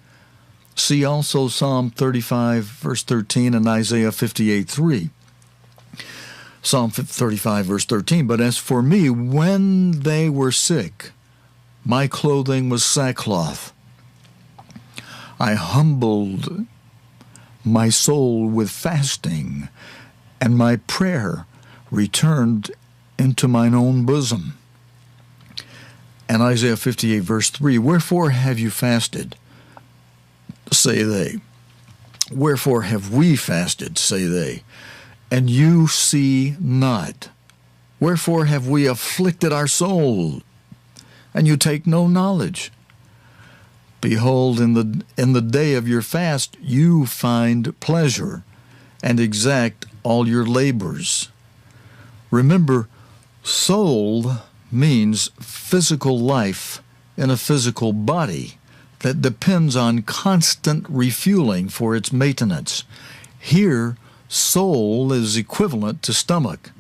See also Psalm 35, verse 13, and Isaiah 58, 3. Psalm 35, verse 13, but as for me, when they were sick, my clothing was sackcloth. I humbled my soul with fasting, and my prayer returned into mine own bosom. And Isaiah 58, verse 3, wherefore have you fasted? Say they. Wherefore have we fasted? Say they. And you see not. Wherefore have we afflicted our soul? And you take no knowledge. Behold, in the day of your fast you find pleasure, and exact all your labors. Remember, soul means physical life in a physical body that depends on constant refueling for its maintenance. Here, soul is equivalent to stomach.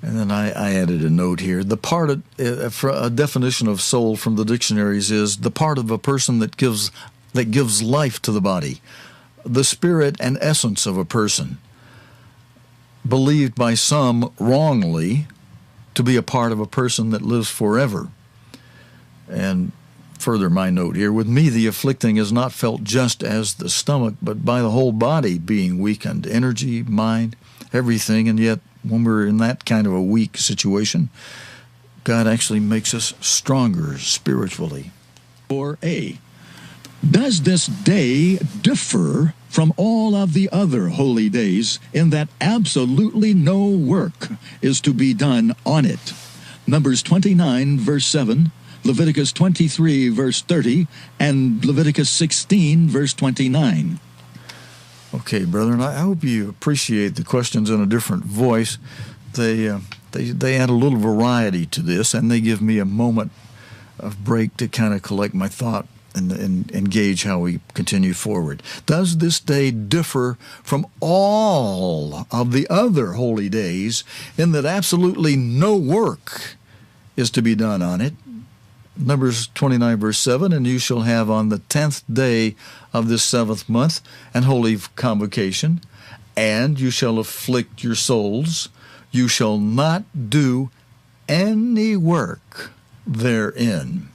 And then I added a note here. A definition of soul from the dictionaries is the part of a person that gives life to the body, the spirit and essence of a person, believed by some wrongly to be a part of a person that lives forever. And further, my note here, with me the afflicting is not felt just as the stomach, but by the whole body being weakened, energy, mind, everything. And yet, when we're in that kind of a weak situation, God actually makes us stronger spiritually. 4a. Does this day differ from all of the other holy days in that absolutely no work is to be done on it? Numbers 29, verse 7, Leviticus 23, verse 30, and Leviticus 16, verse 29. Okay, brethren, I hope you appreciate the questions in a different voice. They add a little variety to this, and they give me a moment of break to kind of collect my thought and engage how we continue forward. Does this day differ from all of the other holy days in that absolutely no work is to be done on it? Numbers 29, verse 7, and you shall have on the 10th day of this 7th month an holy convocation, and you shall afflict your souls. You shall not do any work therein.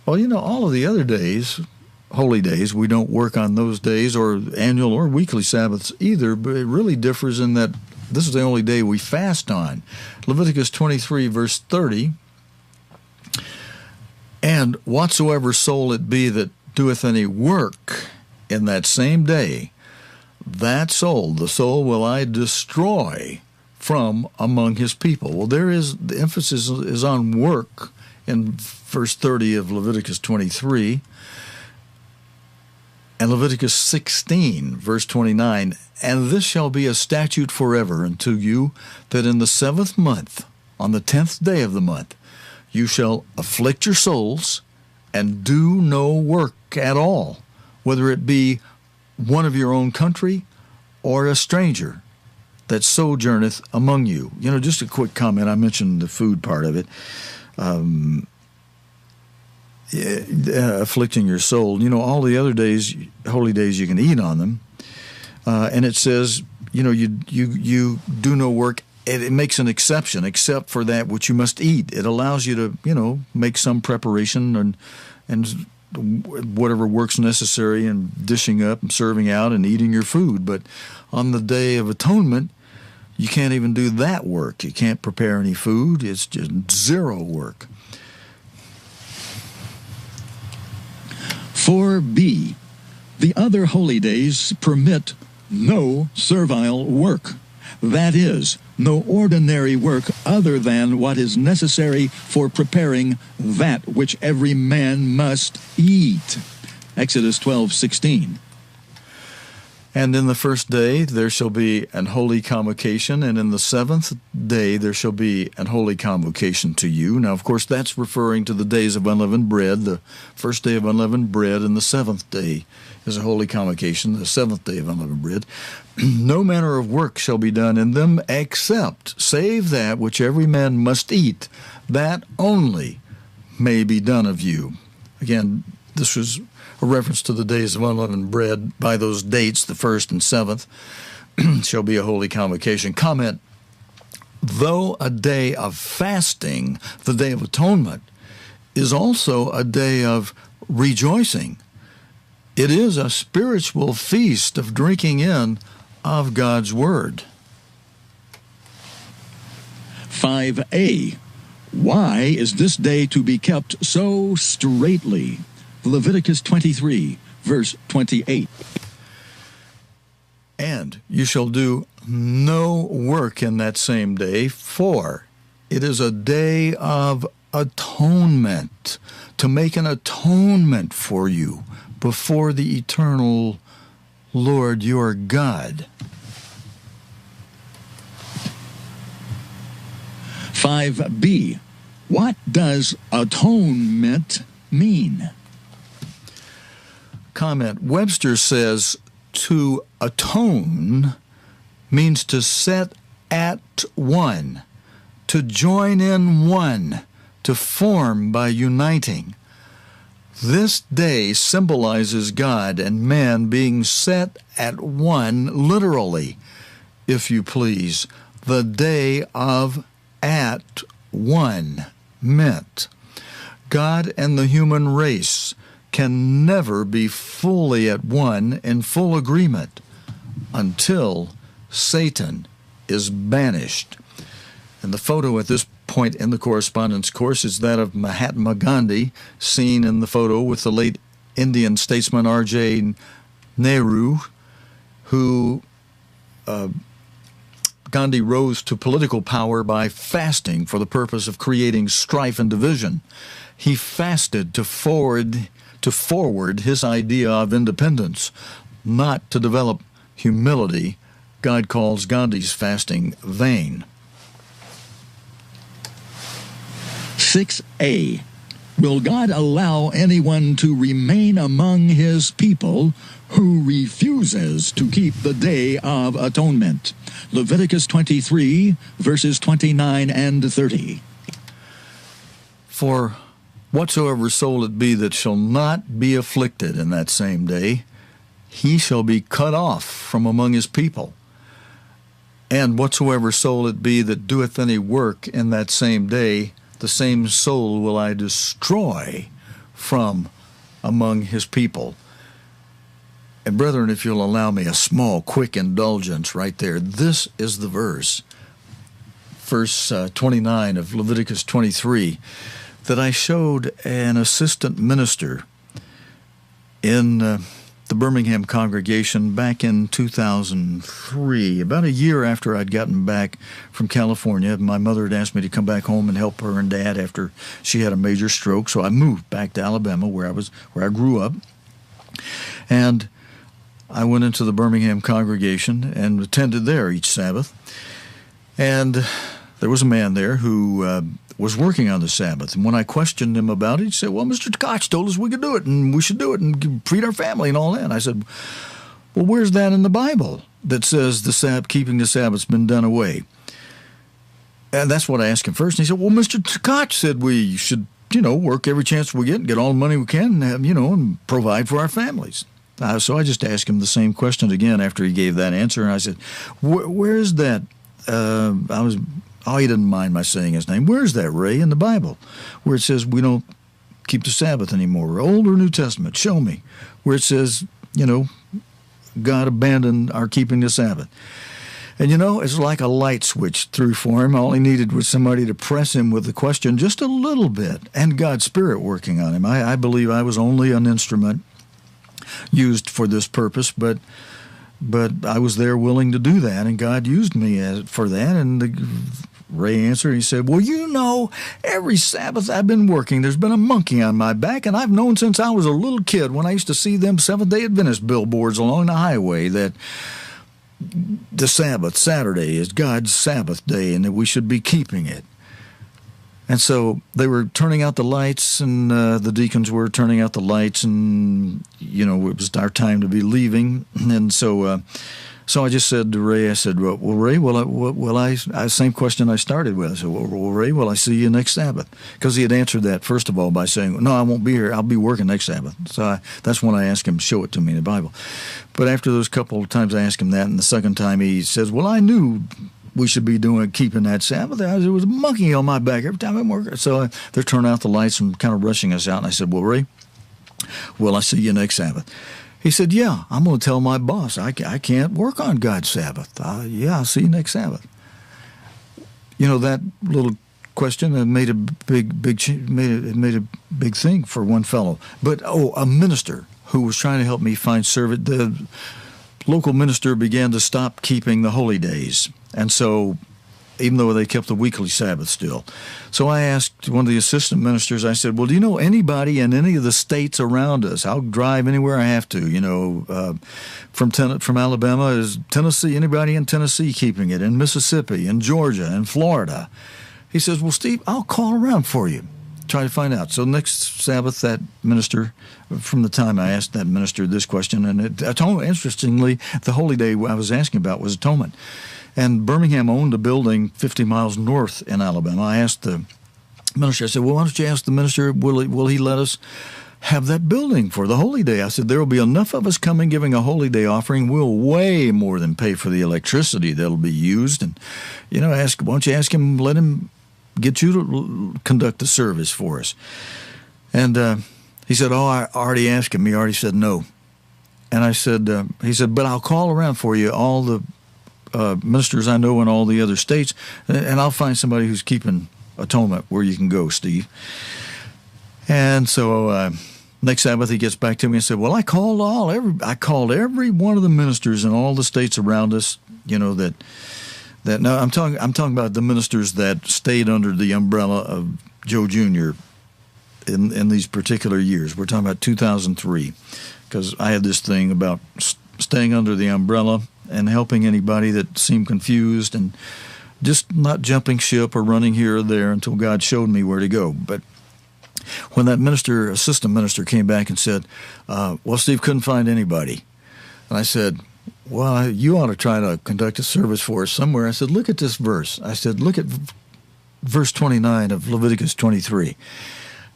Well, all of the other days, holy days, we don't work on those days, or annual or weekly Sabbaths either, but it really differs in that this is the only day we fast on. Leviticus 23, verse 30, and whatsoever soul it be that doeth any work in that same day, that soul, the soul will I destroy from among his people. Well, the emphasis is on work in verse 30 of Leviticus 23, and Leviticus 16, verse 29, and this shall be a statute forever unto you, that in the 7th month, on the 10th day of the month, you shall afflict your souls and do no work at all, whether it be one of your own country or a stranger that sojourneth among you. Just a quick comment. I mentioned the food part of it. Afflicting your soul. All the other days, holy days, you can eat on them. And it says, you do no work. It makes an exception, except for that which you must eat. It allows you to, make some preparation and whatever work's necessary in dishing up and serving out and eating your food. But on the Day of Atonement, you can't even do that work. You can't prepare any food. It's just zero work. 4b. The other holy days permit no servile work. That is, no ordinary work other than what is necessary for preparing that which every man must eat. Exodus 12:16. And in the first day there shall be an holy convocation, and in the seventh day there shall be an holy convocation to you. Now, of course, that's referring to the days of unleavened bread. The first day of unleavened bread and the seventh day is a holy convocation, the seventh day of unleavened bread. No manner of work shall be done in them except, save that which every man must eat, that only may be done of you. Again, this was a reference to the days of unleavened bread. By those dates, the first and seventh, shall be a holy convocation. Comment, though a day of fasting, the Day of Atonement, is also a day of rejoicing. It is a spiritual feast of drinking in of God's Word. 5a. Why is this day to be kept so straitly? Leviticus 23, verse 28. And you shall do no work in that same day, for it is a day of atonement, to make an atonement for you before the eternal Lord your God. 5b. What does atonement mean? Comment, Webster says to atone means to set at one, to join in one, to form by uniting. This day symbolizes God and man being set at one, literally, if you please, the Day of At-One-Ment. God and the human race can never be fully at one in full agreement until Satan is banished. And the photo at this point in the correspondence course is that of Mahatma Gandhi, seen in the photo with the late Indian statesman R.J. Nehru, who Gandhi rose to political power by fasting for the purpose of creating strife and division. He fasted to forward his idea of independence, not to develop humility. God calls Gandhi's fasting vain. 6a. Will God allow anyone to remain among his people who refuses to keep the Day of Atonement? Leviticus 23, verses 29 and 30. For whatsoever soul it be that shall not be afflicted in that same day, he shall be cut off from among his people. And whatsoever soul it be that doeth any work in that same day, the same soul will I destroy from among his people. And brethren, if you'll allow me a small, quick indulgence right there, this is the verse 29 of Leviticus 23, that I showed an assistant minister in the Birmingham congregation back in 2003, about a year after I'd gotten back from California. My mother had asked me to come back home and help her and Dad after she had a major stroke, so I moved back to Alabama, where I grew up, and I went into the Birmingham congregation and attended there each Sabbath. And there was a man there who was working on the Sabbath. And when I questioned him about it, he said, well, Mr. Koch told us we could do it, and we should do it and feed our family and all that. And I said, well, where's that in the Bible that says keeping the Sabbath's been done away? And that's what I asked him first. And he said, well, Mr. Koch said we should, work every chance we get all the money we can, and provide for our families. So I just asked him the same question again after he gave that answer. And I said, where's that? He didn't mind my saying his name. Where's that, Ray, in the Bible, where it says we don't keep the Sabbath anymore. Old or New Testament, show me where it says, God abandoned our keeping the Sabbath. And it's like a light switch through for him. All he needed was somebody to press him with the question just a little bit, and God's Spirit working on him. I believe I was only an instrument used for this purpose, but I was there willing to do that, and God used me for that. And Ray answered, he said, well, every Sabbath I've been working, there's been a monkey on my back, and I've known since I was a little kid when I used to see them Seventh-day Adventist billboards along the highway that the Sabbath, Saturday, is God's Sabbath day and that we should be keeping it. And so they were turning out the lights, and the deacons were turning out the lights, and, it was our time to be leaving. And so I just said to Ray, I said, well, Ray, same question I started with. I said, well, Ray, will I see you next Sabbath? Because he had answered that, first of all, by saying, no, I won't be here. I'll be working next Sabbath. So that's when I asked him to show it to me in the Bible. But after those couple of times I asked him that, and the second time he says, well, I knew we should be keeping that Sabbath. There was a monkey on my back every time I'm working. So they're turning out the lights and kind of rushing us out. And I said, well, Ray, will I see you next Sabbath? He said, yeah, I'm going to tell my boss I can't work on God's Sabbath. Yeah, I'll see you next Sabbath. That little question made a big thing for one fellow. But, a minister who was trying to help me find service, the local minister began to stop keeping the holy days. And so, even though they kept the weekly Sabbath still. So I asked one of the assistant ministers, I said, well, do you know anybody in any of the states around us? I'll drive anywhere I have to, from Alabama. Is Tennessee, anybody in Tennessee keeping it? In Mississippi, in Georgia, in Florida? He says, well, Steve, I'll call around for you. Try to find out. So next Sabbath, that minister, from the time I asked that minister this question, and interestingly, the holy day I was asking about was Atonement. And Birmingham owned a building 50 miles north in Alabama. I asked the minister, I said, well, why don't you ask the minister, will he let us have that building for the holy day? I said, there will be enough of us coming giving a holy day offering. We'll way more than pay for the electricity that'll be used. And, why don't you ask him, let him get you to conduct the service for us. And he said, I already asked him. He already said no. And I said, he said, but I'll call around for you all the ministers I know in all the other states, and I'll find somebody who's keeping atonement where you can go, Steve. And so next Sabbath he gets back to me and said, well, I called every one of the ministers in all the states around us, that no, I'm talking about the ministers that stayed under the umbrella of Joe Jr. in these particular years. We're talking about 2003, because I had this thing about staying under the umbrella and helping anybody that seemed confused and just not jumping ship or running here or there until God showed me where to go. But when that assistant minister came back and said, well, Steve couldn't find anybody. And I said, well, you ought to try to conduct a service for us somewhere. I said, look at this verse. I said, look at verse 29 of Leviticus 23.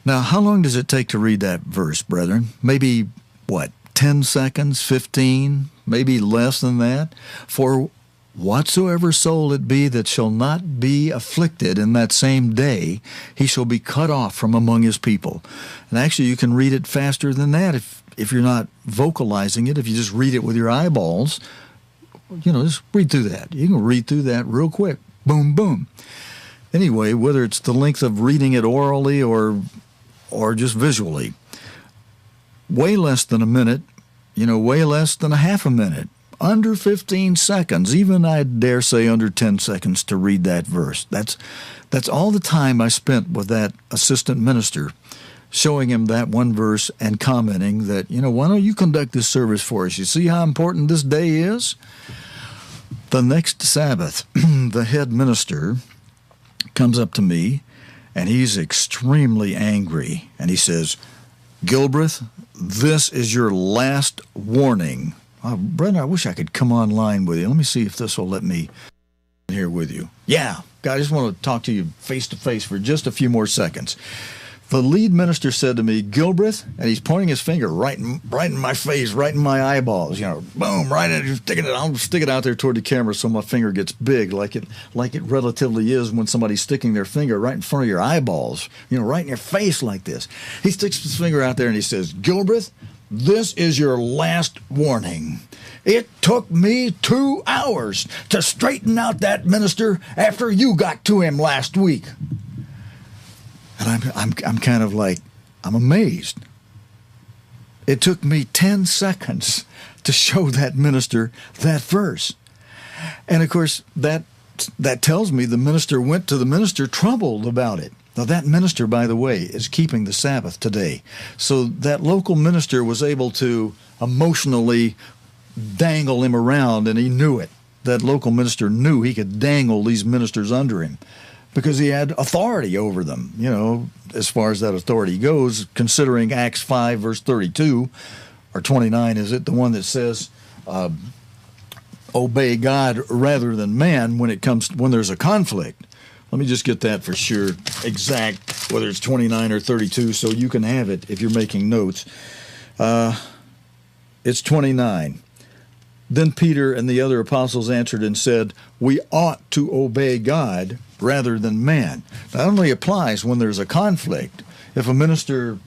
Now, how long does it take to read that verse, brethren? Maybe, 10 seconds, 15, maybe less than that? For whatsoever soul it be that shall not be afflicted in that same day, he shall be cut off from among his people. And actually, you can read it faster than that if you're not vocalizing it. If you just read it with your eyeballs, just read through that. You can read through that real quick. Boom, boom. Anyway, whether it's the length of reading it orally or just visually, way less than a minute, way less than a half a minute, under 15 seconds, even I dare say under 10 seconds to read that verse. That's all the time I spent with that assistant minister, showing him that one verse and commenting that, why don't you conduct this service for us? You see how important this day is? The next Sabbath, the head minister comes up to me, and he's extremely angry, and he says, Gilbreth, this is your last warning. Oh, brother, I wish I could come online with you. Let me see if this will let me here with you. Yeah, God, I just want to talk to you face to face for just a few more seconds. The lead minister said to me, "Gilbreth," and he's pointing his finger right in my face, right in my eyeballs, boom, right in it. I'll stick it out there toward the camera so my finger gets big, like it relatively is when somebody's sticking their finger right in front of your eyeballs, right in your face like this. He sticks his finger out there and he says, "Gilbreth, this is your last warning. It took me 2 hours to straighten out that minister after you got to him last week." And I'm kind of like, I'm amazed. It took me 10 seconds to show that minister that verse. And of course, that tells me the minister went to the minister troubled about it. Now, that minister, by the way, is keeping the Sabbath today. So that local minister was able to emotionally dangle him around, and he knew it. That local minister knew he could dangle these ministers under him because he had authority over them, as far as that authority goes, considering Acts 5, verse 32, or 29, is it, the one that says, obey God rather than man when there's a conflict. Let me just get that for sure, exact, whether it's 29 or 32, so you can have it if you're making notes. It's 29. Then Peter and the other apostles answered and said, "We ought to obey God rather than man." That only applies when there's a conflict. If a minister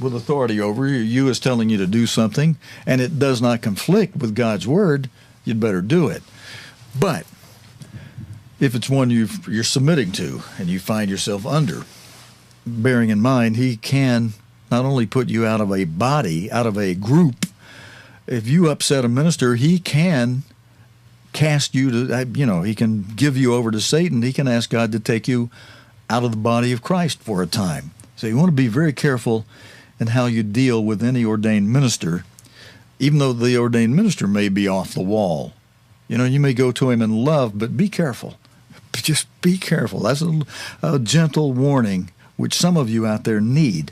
with authority over you is telling you to do something and it does not conflict with God's word, you'd better do it. But if it's one you're submitting to and you find yourself under, bearing in mind he can not only put you out of a body, out of a group. If you upset a minister, he can cast you to, he can give you over to Satan. He can ask God to take you out of the body of Christ for a time. So you want to be very careful in how you deal with any ordained minister, even though the ordained minister may be off the wall. You may go to him in love, but be careful. Just be careful. That's a gentle warning, which some of you out there need.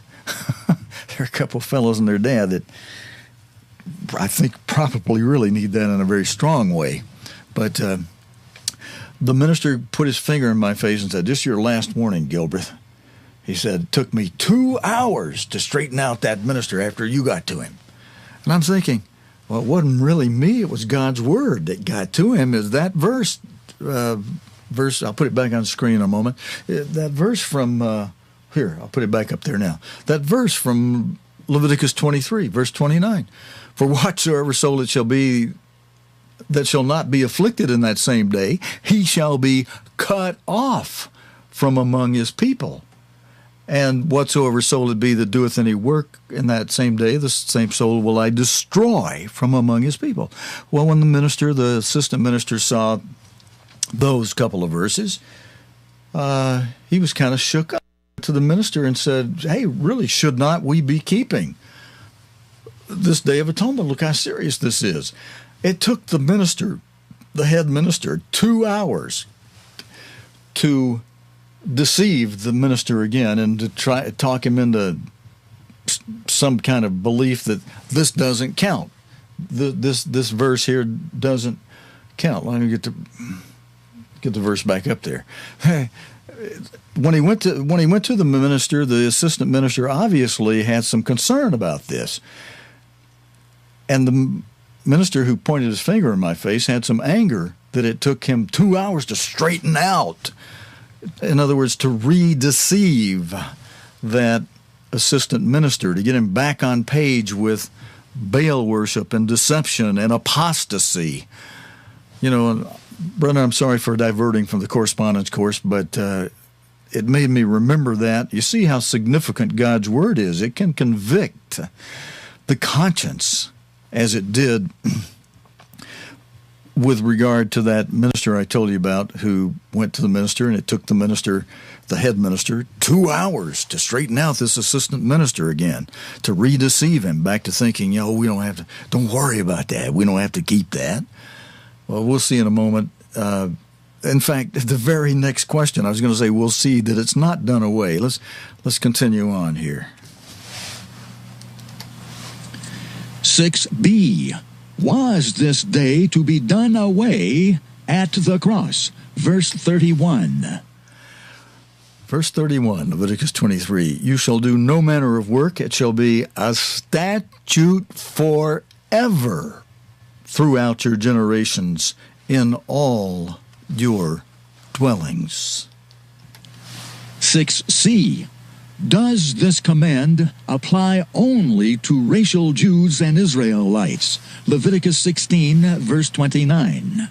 There are a couple fellows and their dad that I think probably really need that in a very strong way. But the minister put his finger in my face and said, "This is your last warning, Gilbreth." He said, "It took me 2 hours to straighten out that minister after you got to him." And I'm thinking, well, it wasn't really me. It was God's word that got to him. Is that verse, I'll put it back on the screen in a moment. That verse from, here, I'll put it back up there now. That verse from Leviticus 23, verse 29. "For whatsoever soul it shall be that shall not be afflicted in that same day, he shall be cut off from among his people. And whatsoever soul it be that doeth any work in that same day, the same soul will I destroy from among his people." Well, when the assistant minister saw those couple of verses, he was kind of shook up to the minister and said, "Hey, really, should not we be keeping this Day of Atonement? Look how serious this is." It took the head minister, 2 hours to deceive the minister again and to try to talk him into some kind of belief that this doesn't count. This verse here doesn't count. Let me get the verse back up there. When he went to the minister, the assistant minister obviously had some concern about this. And the minister who pointed his finger in my face had some anger that it took him 2 hours to straighten out. In other words, to re-deceive that assistant minister, to get him back on page with Baal worship and deception and apostasy. Brother, I'm sorry for diverting from the correspondence course, but it made me remember that. You see how significant God's word is. It can convict the conscience, as it did with regard to that minister I told you about who went to the minister, and it took the head minister, 2 hours to straighten out this assistant minister again, to re-deceive him back to thinking, don't worry about that. We don't have to keep that. Well, we'll see in a moment. In fact, the very next question, I was going to say, we'll see that it's not done away. Let's continue on here. 6b. Was this day to be done away at the cross? Verse 31. Verse 31, Leviticus 23, you shall do no manner of work. It shall be a statute forever throughout your generations in all your dwellings. 6c. Does this command apply only to racial Jews and Israelites? Leviticus 16, verse 29.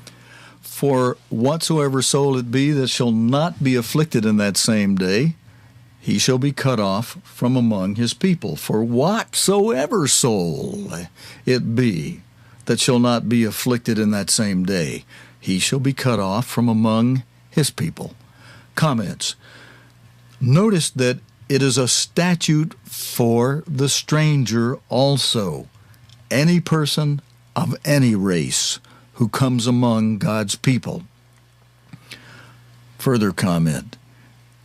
For whatsoever soul it be that shall not be afflicted in that same day, he shall be cut off from among his people. For whatsoever soul it be that shall not be afflicted in that same day, he shall be cut off from among his people. Comments. Notice that it is a statute for the stranger also. Any person of any race who comes among God's people. Further comment.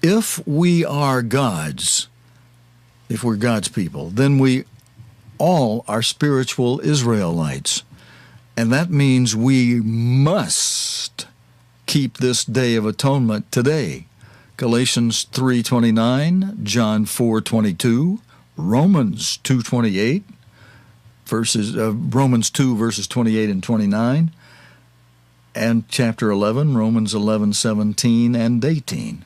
If we are God's, if we're God's people, then we all are spiritual Israelites. And that means we must keep this Day of Atonement today. Galatians 3:29, John 4:22, Romans 2:28, Romans 2 verses 28 and 29, and chapter 11, Romans 11:17 and 18.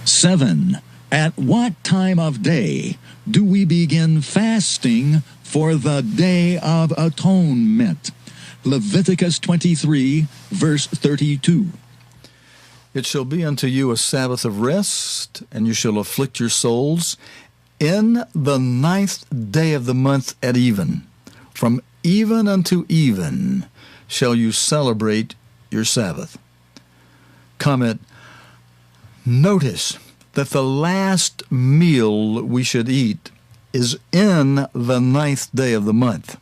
7. At what time of day do we begin fasting for the Day of Atonement? Leviticus 23, verse 32. It shall be unto you a Sabbath of rest, and you shall afflict your souls in the 9th day of the month at even. From even unto even shall you celebrate your Sabbath. Comment. Notice that the last meal we should eat is in the 9th day of the month.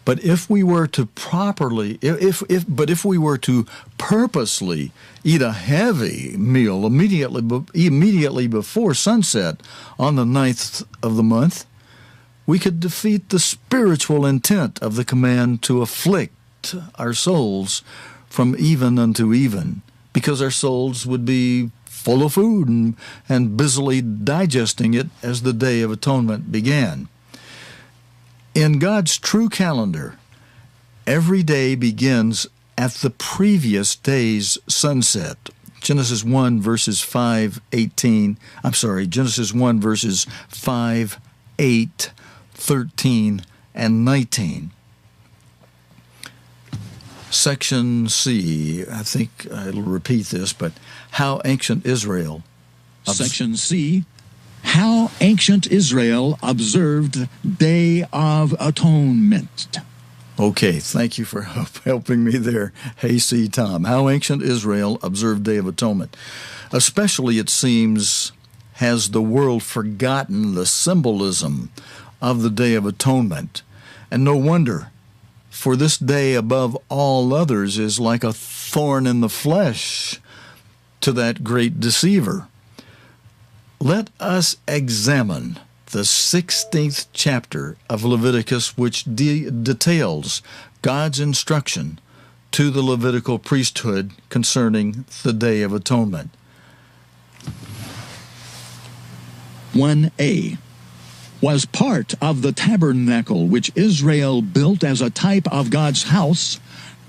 But if we were to if we were to purposely eat a heavy meal immediately before sunset on the 9th of the month, we could defeat the spiritual intent of the command to afflict our souls from even unto even, because our souls would be full of food and busily digesting it as the Day of Atonement began. In God's true calendar, every day begins at the previous day's sunset. Genesis 1 verses 5, 8, 13, and 19. Section C, I think I'll repeat this, but how ancient Israel. Section C, how ancient Israel observed Day of Atonement. Okay, thank you for helping me there. Hey, C. Tom. How ancient Israel observed Day of Atonement. Especially, it seems, has the world forgotten the symbolism of the Day of Atonement. And no wonder, for this day above all others is like a thorn in the flesh to that great deceiver. Let us examine the 16th chapter of Leviticus, which details God's instruction to the Levitical priesthood concerning the Day of Atonement. 1a. Was part of the tabernacle which Israel built as a type of God's house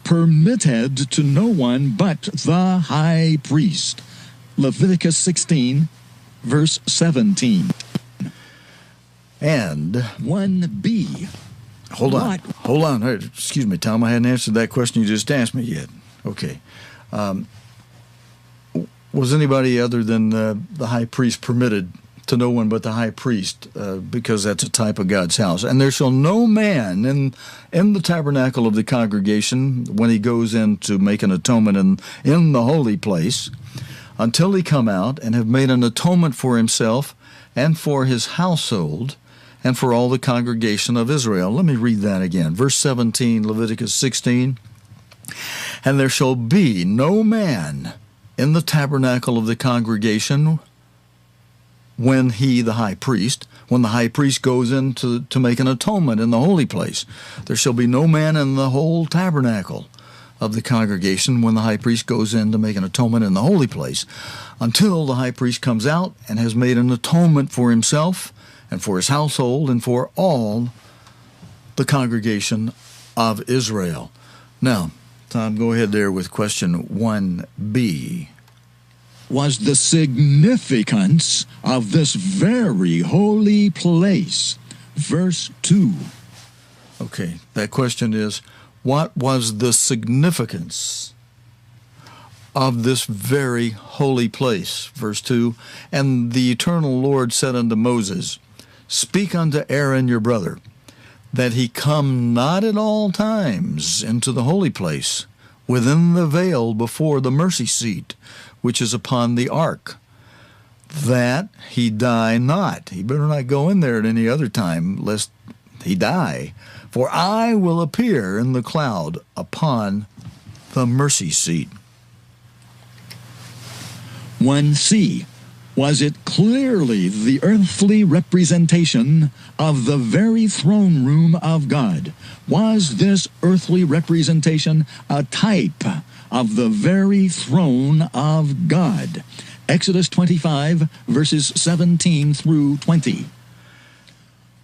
permitted to no one but the high priest. Leviticus 16, verse 17. And 1b. Hold on. Hey, excuse me, Tom. I hadn't answered that question you just asked me yet. Okay. Was anybody other than the high priest permitted to no one but the high priest, because that's a type of God's house? And there shall no man in the tabernacle of the congregation, when he goes in to make an atonement in the holy place, until he come out and have made an atonement for himself and for his household and for all the congregation of Israel. Let me read that again. Verse 17, Leviticus 16. And there shall be no man in the tabernacle of the congregation when the high priest goes in to make an atonement in the holy place. There shall be no man in the whole tabernacle of the congregation when the high priest goes in to make an atonement in the holy place, until the high priest comes out and has made an atonement for himself and for his household and for all the congregation of Israel. Now, Tom, go ahead there with question 1b. Was the significance of this very holy place. Verse 2. Okay, that question is, what was the significance of this very holy place? Verse 2, and the eternal Lord said unto Moses, Speak unto Aaron your brother, that he come not at all times into the holy place, within the veil before the mercy seat, which is upon the ark, that he die not. He better not go in there at any other time, lest he die. For I will appear in the cloud upon the mercy seat. 1c. Was it clearly the earthly representation of the very throne room of God? Was this earthly representation a type of the very throne of God? Exodus 25, verses 17 through 20.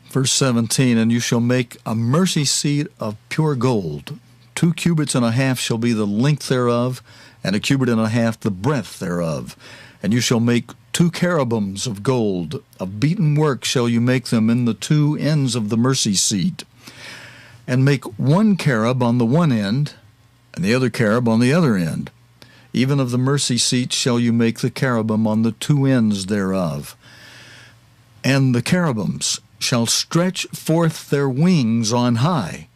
Verse 17, and you shall make a mercy seat of pure gold. 2 cubits and a half shall be the length thereof, and 1 cubit and a half the breadth thereof. And you shall make 2 cherubims of gold. Of beaten work shall you make them in the 2 ends of the mercy seat. And make 1 cherub on the one end, and the other cherub on the other end. Even of the mercy seat shall you make the cherubim on the 2 ends thereof. And the cherubims shall stretch forth their wings on high,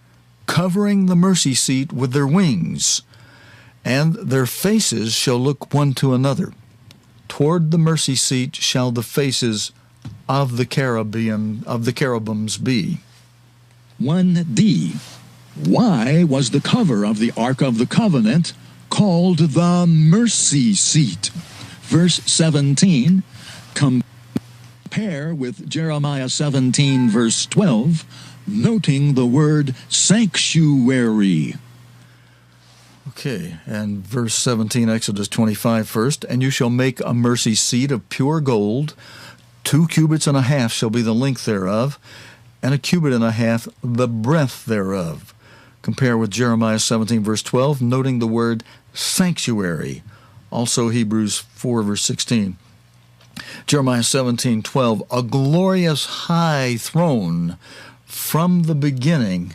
covering the mercy seat with their wings, and their faces shall look one to another. Toward the mercy seat shall the faces of the cherubims be. 1d. Why was the cover of the Ark of the Covenant called the mercy seat? Verse 17, compare with Jeremiah 17, verse 12, noting the word sanctuary. Okay, and verse 17, Exodus 25 first, and you shall make a mercy seat of pure gold, 2 cubits and a half shall be the length thereof, and 1 cubit and a half the breadth thereof. Compare with Jeremiah 17, verse 12, noting the word sanctuary. Also Hebrews 4, verse 16. Jeremiah 17, 12, a glorious high throne from the beginning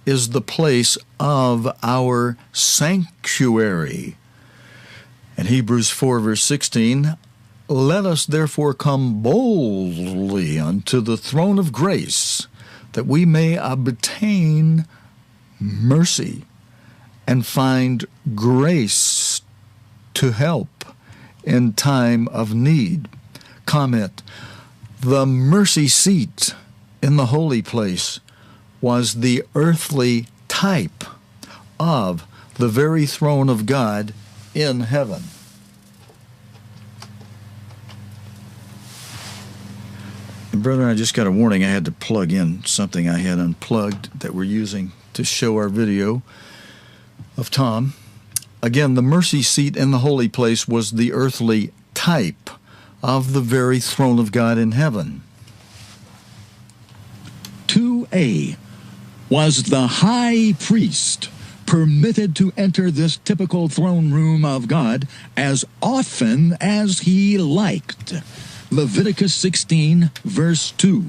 is the place of our sanctuary. And Hebrews 4, verse 16, let us therefore come boldly unto the throne of grace, that we may obtain mercy and find grace to help in time of need. Comment, the mercy seat in the holy place was the earthly type of the very throne of God in heaven. And brethren, I just got a warning. I had to plug in something I had unplugged that we're using to show our video of Tom. Again, the mercy seat in the holy place was the earthly type of the very throne of God in heaven. 2a. Was the high priest permitted to enter this typical throne room of God as often as he liked? Leviticus 16, verse 2.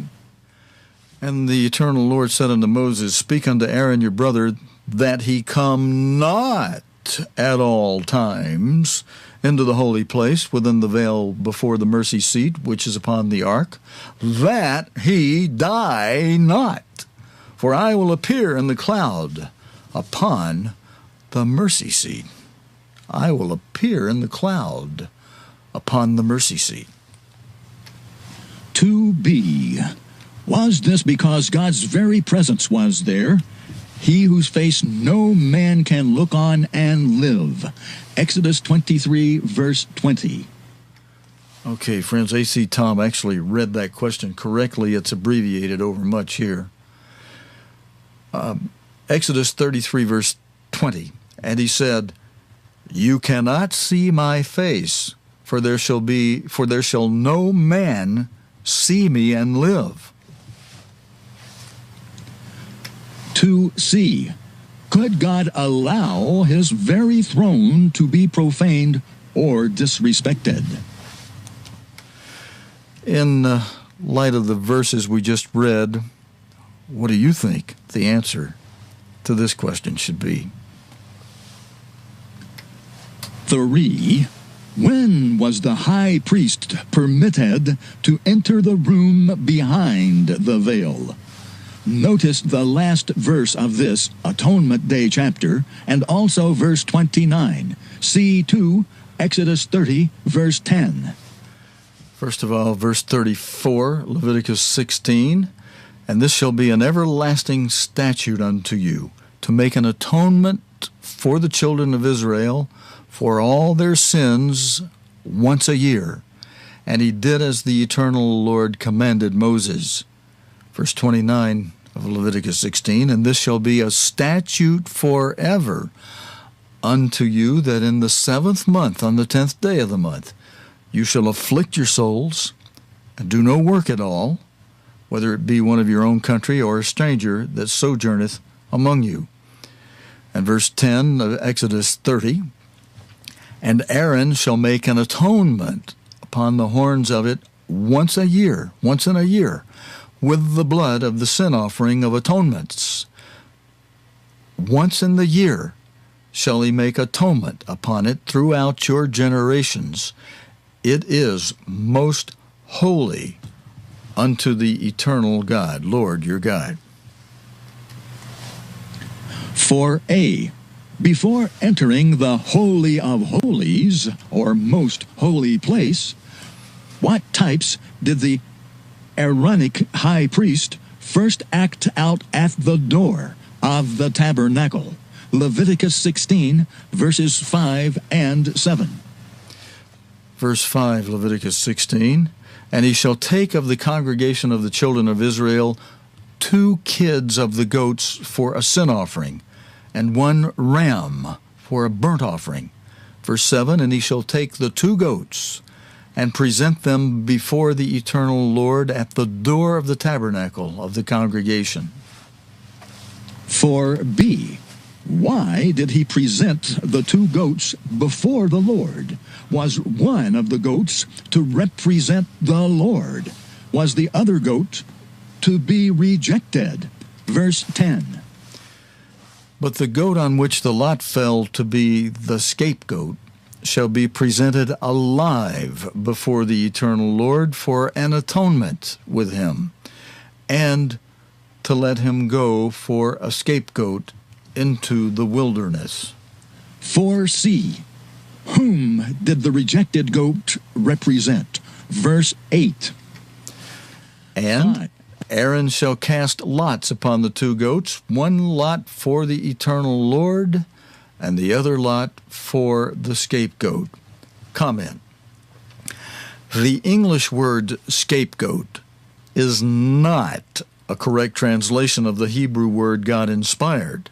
And the eternal Lord said unto Moses, Speak unto Aaron your brother, that he come not at all times into the holy place within the veil before the mercy seat, which is upon the ark, that he die not. For I will appear in the cloud upon the mercy seat. I will appear in the cloud upon the mercy seat. 2b. Was this because God's very presence was there? He whose face no man can look on and live. Exodus 23, verse 20. Okay, friends, A.C. Tom actually read that question correctly. It's abbreviated over much here. Exodus 33, verse 20. And he said, "You cannot see my face, for there shall no man see me and live." To see, could God allow his very throne to be profaned or disrespected? In light of the verses we just read, what do you think the answer to this question should be? 3. When was the high priest permitted to enter the room behind the veil? Notice the last verse of this Atonement Day chapter, and also verse 29. See, too, Exodus 30, verse 10. First of all, verse 34, Leviticus 16, "And this shall be an everlasting statute unto you, to make an atonement for the children of Israel for all their sins once a year. And he did as the eternal Lord commanded Moses." Verse 29 of Leviticus 16, "And this shall be a statute forever unto you, that in the 7th month, on the 10th day of the month, you shall afflict your souls, and do no work at all, whether it be one of your own country or a stranger that sojourneth among you." And verse 10 of Exodus 30, "And Aaron shall make an atonement upon the horns of it once in a year, with the blood of the sin offering of atonements. Once in the year shall he make atonement upon it throughout your generations. It is most holy unto the eternal God, Lord your God." 4a. Before entering the Holy of Holies, or Most Holy Place, what types did the Aaronic high priest first act out at the door of the tabernacle? Leviticus 16, verses 5 and 7. Verse 5, Leviticus 16, "And he shall take of the congregation of the children of Israel 2 kids of the goats for a sin offering, and 1 ram for a burnt offering." Verse 7, "And he shall take the 2 goats and present them before the eternal Lord at the door of the tabernacle of the congregation." 4b. Why did he present the 2 goats before the Lord? Was one of the goats to represent the Lord? Was the other goat to be rejected? Verse 10. "But the goat on which the lot fell to be the scapegoat shall be presented alive before the eternal Lord for an atonement with him, and to let him go for a scapegoat into the wilderness." 4c. Whom did the rejected goat represent? Verse 8. "And Aaron shall cast lots upon the 2 goats, 1 lot for the eternal Lord, and the other lot for the scapegoat." Comment: the English word scapegoat is not a correct translation of the Hebrew word God inspired.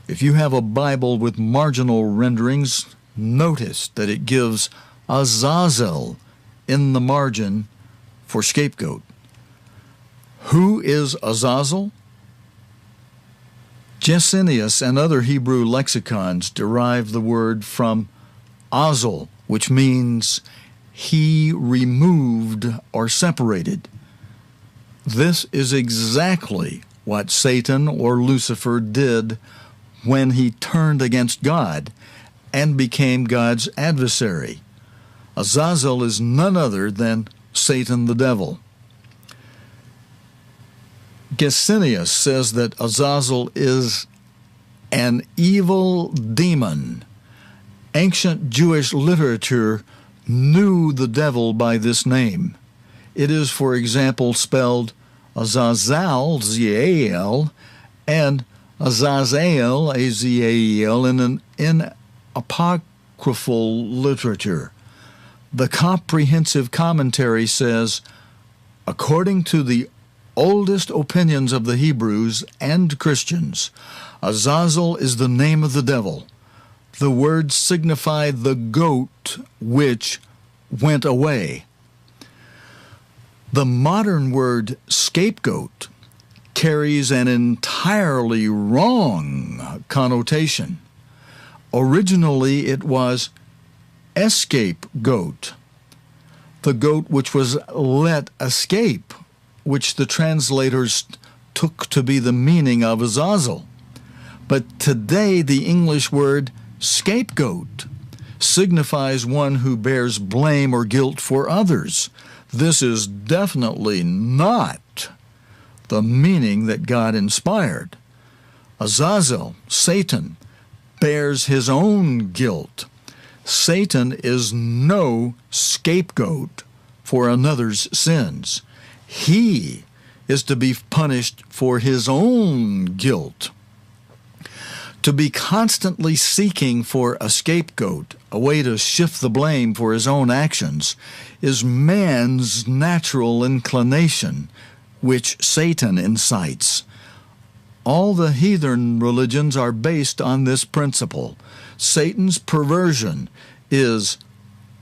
If you have a Bible with marginal renderings, notice that it gives Azazel in the margin for scapegoat. Who is Azazel? Gesenius and other Hebrew lexicons derive the word from Azel, which means he removed or separated. This is exactly what Satan or Lucifer did when he turned against God and became God's adversary. Azazel is none other than Satan the devil. Gesenius says that Azazel is an evil demon. Ancient Jewish literature knew the devil by this name. It is, for example, spelled Azazel, Z-A-L, and Azazel, A-Z-A-E-L, in apocryphal literature. The comprehensive commentary says, according to the oldest opinions of the Hebrews and Christians, Azazel is the name of the devil, the words signify the goat which went away. The modern word scapegoat carries an entirely wrong connotation. Originally, it was escape goat, the goat which was let escape, which the translators took to be the meaning of Azazel. But today, the English word scapegoat signifies one who bears blame or guilt for others. This is definitely not the meaning that God inspired. Azazel, Satan, bears his own guilt. Satan is no scapegoat for another's sins. He is to be punished for his own guilt. To be constantly seeking for a scapegoat, a way to shift the blame for his own actions, is man's natural inclination, which Satan incites. All the heathen religions are based on this principle. Satan's perversion is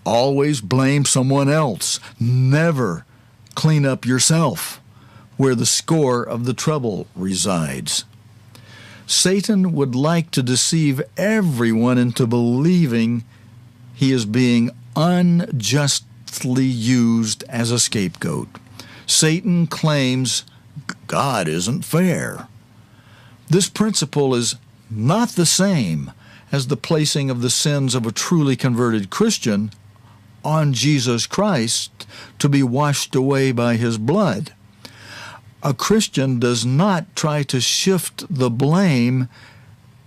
always blame someone else, never clean up yourself, where the score of the trouble resides. Satan would like to deceive everyone into believing he is being unjustly used as a scapegoat. Satan claims God isn't fair. This principle is not the same as the placing of the sins of a truly converted Christian on Jesus Christ to be washed away by his blood. A Christian does not try to shift the blame.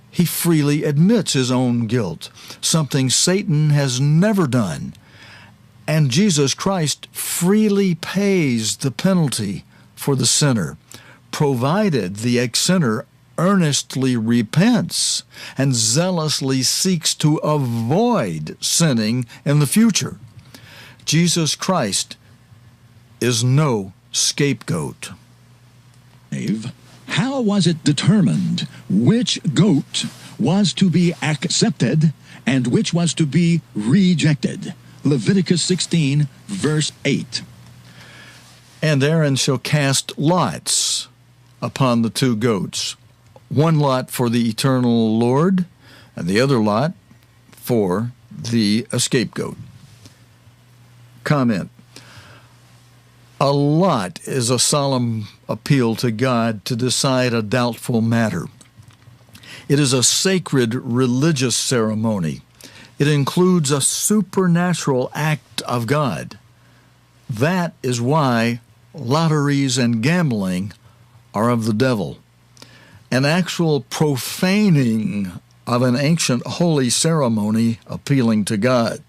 He freely admits his own guilt, something Satan has never done. And Jesus Christ freely pays the penalty for the sinner, provided the ex-sinner earnestly repents and zealously seeks to avoid sinning in the future. Jesus Christ is no scapegoat. How was it determined which goat was to be accepted and which was to be rejected? Leviticus 16, verse 8. And Aaron shall cast lots upon the two goats, one lot for the eternal Lord, and the other lot for the scapegoat. Comment. A lot is a solemn appeal to God to decide a doubtful matter. It is a sacred religious ceremony. It includes a supernatural act of God. That is why lotteries and gambling are of the devil. An actual profaning of an ancient holy ceremony appealing to God.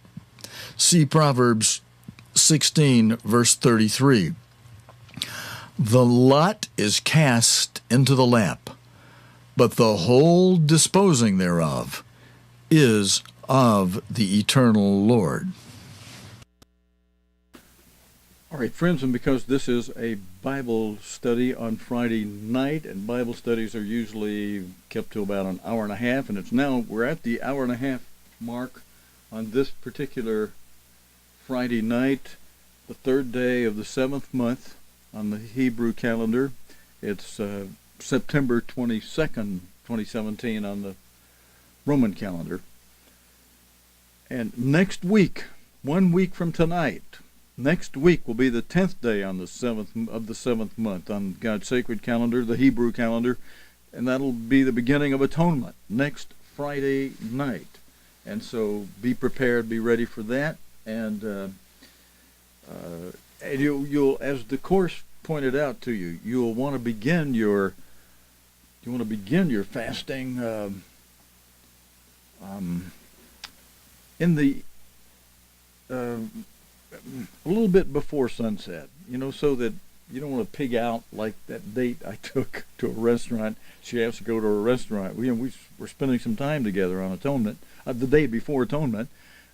See Proverbs 16, verse 33. The lot is cast into the lap, but the whole disposing thereof is of the eternal Lord. All right, friends, and because this is a Bible study on Friday night, and Bible studies are usually kept to about an hour and a half, and we're at the hour and a half mark on this particular Friday night, the third day of the 7th month on the Hebrew calendar. It's September 22nd, 2017 on the Roman calendar. And next week, 1 week from tonight, next week will be the 10th day on the 7th of the 7th month on God's sacred calendar, the Hebrew calendar, and that'll be the beginning of Atonement next Friday night. And so be prepared, be ready for that, and you'll, as the course pointed out to you, you'll want to begin your fasting in the a little bit before sunset, so that you don't want to pig out like that date I took to a restaurant. She has to go to a restaurant. We were spending some time together on Atonement, the day before Atonement,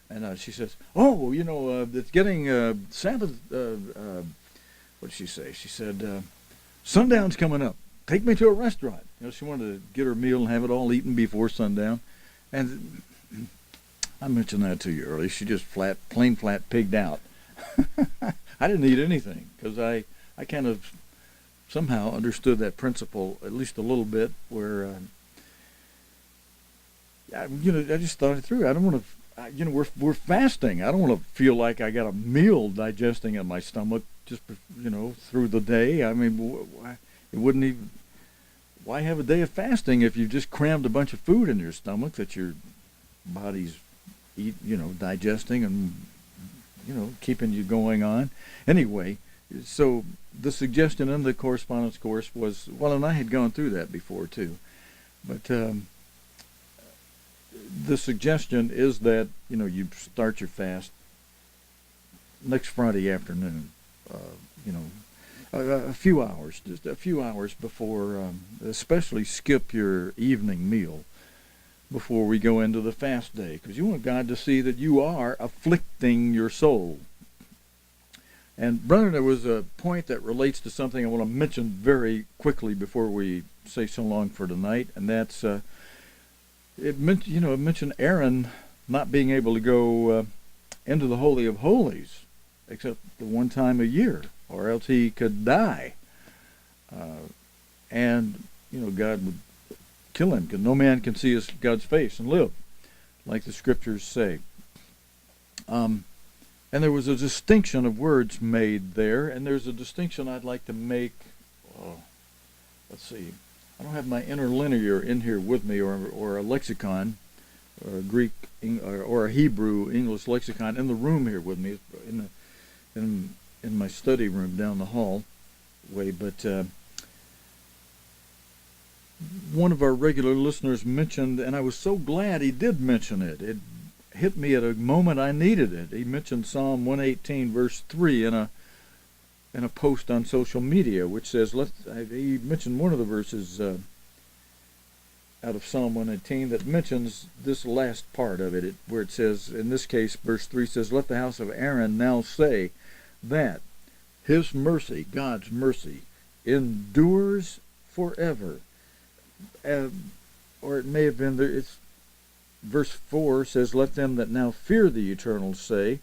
and she says, "Oh, it's getting Sabbath." What did she say? She said, "Sundown's coming up. Take me to a restaurant." She wanted to get her meal and have it all eaten before sundown, and I mentioned that to you earlier. She just plain flat pigged out. I didn't eat anything because I kind of somehow understood that principle at least a little bit. Where I just thought it through. I don't want to. We're fasting. I don't want to feel like I got a meal digesting in my stomach just through the day. I mean, it wouldn't even. Why have a day of fasting if you just crammed a bunch of food in your stomach that your body's digesting and keeping you going on? Anyway, so the suggestion in the correspondence course was, and I had gone through that before too, but the suggestion is that you start your fast next Friday afternoon, a few hours, just a few hours before, especially skip your evening meal before we go into the fast day, because you want God to see that you are afflicting your soul. And brother, there was a point that relates to something I want to mention very quickly before we say so long for tonight, and that's it mentioned Aaron not being able to go into the Holy of Holies except the one time a year, or else he could die, and God would kill him, because no man can see God's face and live, like the scriptures say. And there was a distinction of words made there, and there's a distinction I'd like to make. Let's see. I don't have my interlinear in here with me, or a lexicon, or a Greek or a Hebrew English lexicon in the room here with me, in my study room down the hallway. But one of our regular listeners mentioned, and I was so glad he did mention it. It hit me at a moment I needed it. He mentioned Psalm 118, verse 3 in a post on social media, which says, he mentioned one of the verses out of Psalm 118 that mentions this last part of it, where it says, in this case, verse 3 says, "Let the house of Aaron now say that his mercy, God's mercy, endures forever." Or it may have been there. It's verse 4 says, "Let them that now fear the Eternal say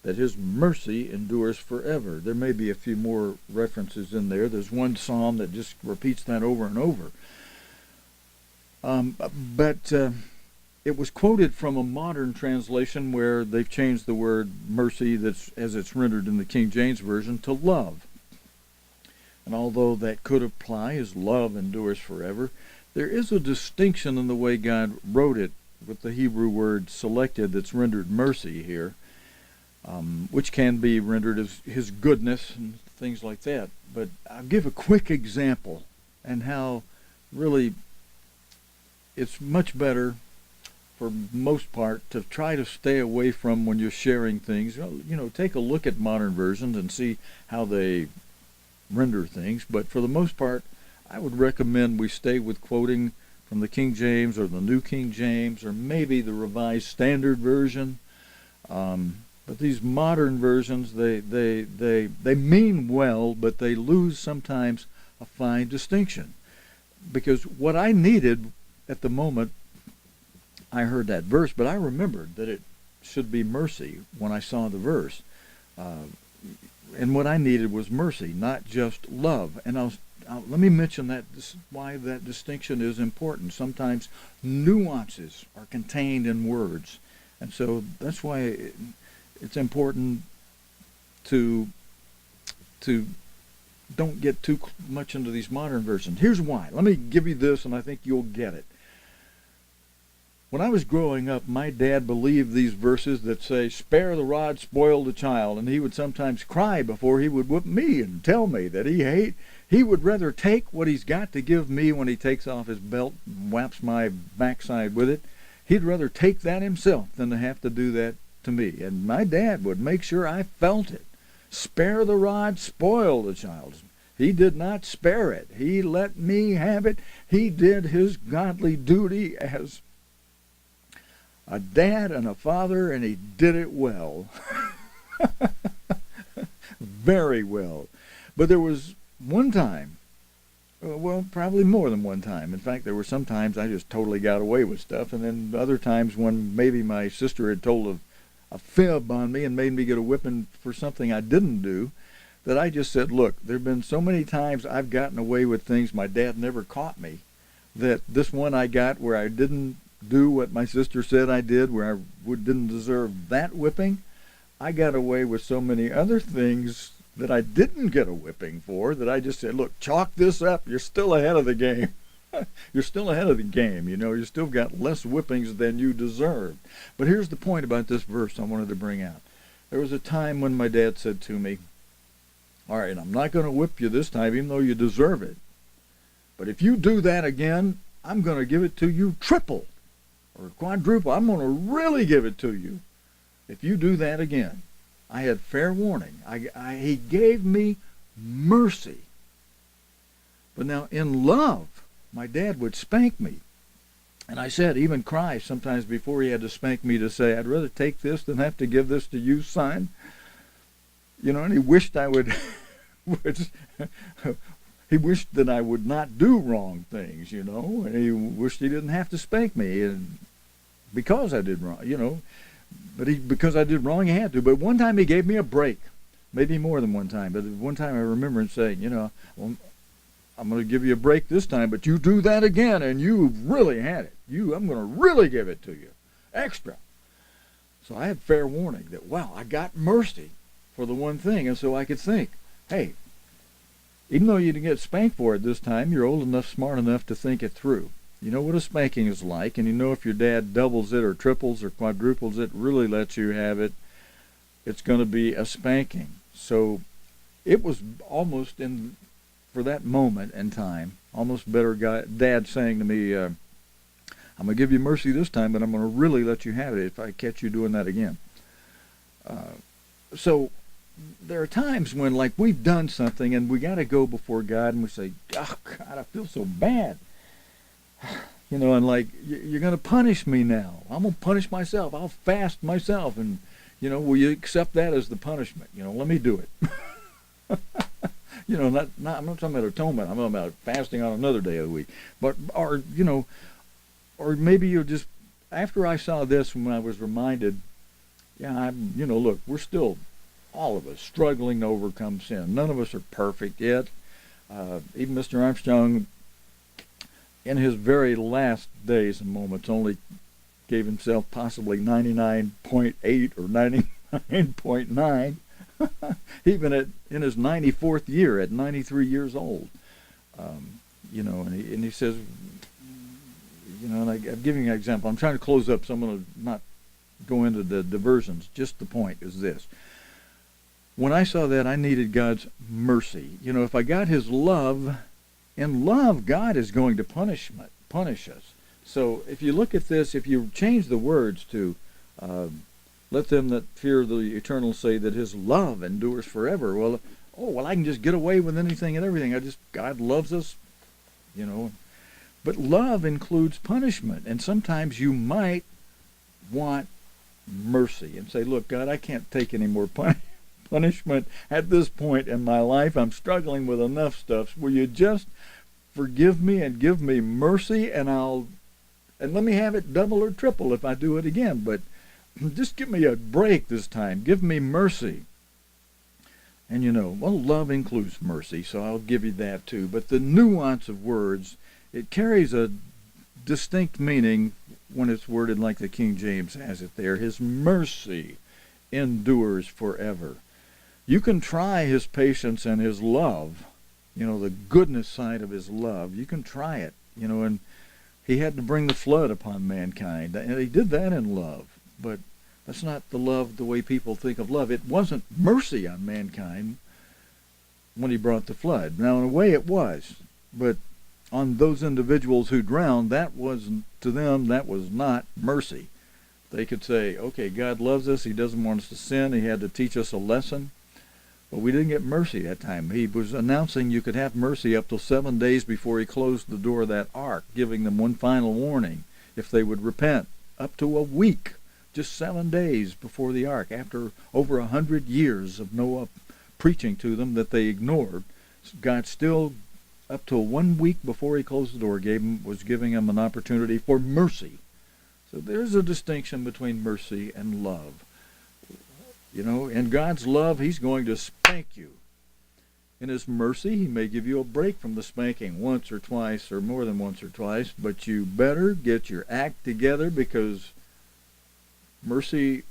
that his mercy endures forever." There may be a few more references in there. There's one psalm that just repeats that over and over. But it was quoted from a modern translation where they've changed the word mercy, that's as it's rendered in the King James Version, to love. And although that could apply as love endures forever, there is a distinction in the way God wrote it with the Hebrew word selected that's rendered mercy here, which can be rendered as his goodness and things like that. But I'll give a quick example and how really it's much better for most part to try to stay away from when you're sharing things. Take a look at modern versions and see how they render things, but for the most part I would recommend we stay with quoting from the King James or the New King James or maybe the Revised Standard Version. But these modern versions, they mean well, but they lose sometimes a fine distinction. Because what I needed at the moment, I heard that verse, but I remembered that it should be mercy when I saw the verse. And what I needed was mercy, not just love. And let me mention that why that distinction is important. Sometimes nuances are contained in words, and so that's why it's important to don't get too much into these modern versions. Here's why. Let me give you this, and I think you'll get it. When I was growing up, my dad believed these verses that say, "Spare the rod, spoil the child," and he would sometimes cry before he would whip me and tell me that he would rather take what he's got to give me when he takes off his belt and whaps my backside with it. He'd rather take that himself than to have to do that to me. And my dad would make sure I felt it. Spare the rod, spoil the child. He did not spare it. He let me have it. He did his godly duty as a dad and a father, and he did it well. Very well. But there was one time Well, probably more than one time. In fact, there were some times I just totally got away with stuff, and then other times when maybe my sister had told a fib on me and made me get a whipping for something I didn't do, that I just said, look, there have been so many times I've gotten away with things my dad never caught me, that this one I got where I didn't do what my sister said I did, where I didn't deserve that whipping, I got away with so many other things that I didn't get a whipping for, that I just said, look, chalk this up. You're still ahead of the game. You're still ahead of the game. You know, you still got less whippings than you deserved. But here's the point about this verse I wanted to bring out. There was a time when my dad said to me, all right, I'm not going to whip you this time, even though you deserve it. But if you do that again, I'm going to give it to you triple or quadruple. I'm going to really give it to you if you do that again. I had fair warning. He gave me mercy. But now in love, my dad would spank me. And I said, even cry sometimes before he had to spank me, to say, I'd rather take this than have to give this to you, son. You know, and he wished I would, he wished that I would not do wrong things, you know, and he wished he didn't have to spank me, and because I did wrong, you know. But because I did wrong, he had to. But one time he gave me a break, maybe more than one time. But one time I remember him saying, you know, well, I'm going to give you a break this time, but you do that again, and you really had it. I'm going to really give it to you, extra. So I had fair warning that, wow, I got mercy for the one thing, and so I could think, hey, even though you didn't get spanked for it this time, you're old enough, smart enough to think it through. You know what a spanking is like, and you know if your dad doubles it or triples or quadruples it, really lets you have it, it's going to be a spanking. So it was almost for that moment in time, almost better Dad saying to me, I'm going to give you mercy this time, but I'm going to really let you have it if I catch you doing that again. So there are times when, like, we've done something and we got to go before God and we say, oh, God, I feel so bad. You know, and like, you're going to punish me now. I'm going to punish myself. I'll fast myself. And, you know, will you accept that as the punishment? You know, let me do it. You know, I'm not talking about atonement. I'm talking about fasting on another day of the week. But, or, you know, or maybe you'll just, after I saw this, when I was reminded, you know, look, we're still, all of us, struggling to overcome sin. None of us are perfect yet. Even Mr. Armstrong, in his very last days and moments, only gave himself possibly 99.8 or 99.9, even in his 94th year, at 93 years old. You know, and he says, you know, and I'm giving you an example. I'm trying to close up, so I'm going to not go into the diversions. Just the point is this. When I saw that, I needed God's mercy. You know, if I got his love, in love, God is going to punish us. So if you look at this, if you change the words to, let them that fear the eternal say that his love endures forever. Well, I can just get away with anything and everything. God loves us, you know. But love includes punishment. And sometimes you might want mercy and say, look, God, I can't take any more punishment at this point in my life. I'm struggling with enough stuff. Will you just forgive me and give me mercy, and let me have it double or triple if I do it again. But just give me a break this time. Give me mercy. And you know, well, love includes mercy, so I'll give you that too. But the nuance of words, it carries a distinct meaning when it's worded like the King James has it there. His mercy endures forever. You can try his patience and his love, you know, the goodness side of his love. You can try it, you know, and he had to bring the flood upon mankind. And he did that in love. But that's not the love the way people think of love. It wasn't mercy on mankind when he brought the flood. Now, in a way it was. But on those individuals who drowned, to them, that was not mercy. They could say, okay, God loves us. He doesn't want us to sin. He had to teach us a lesson. But we didn't get mercy that time. He was announcing you could have mercy up till 7 days before he closed the door of that ark, giving them one final warning if they would repent. Up to a week, just 7 days before the ark, after over 100 years of Noah preaching to them that they ignored. God still up till 1 week before he closed the door, was giving him an opportunity for mercy. So there's a distinction between mercy and love. You know, in God's love, he's going to spank you. In his mercy, he may give you a break from the spanking once or twice or more than once or twice, but you better get your act together, because mercy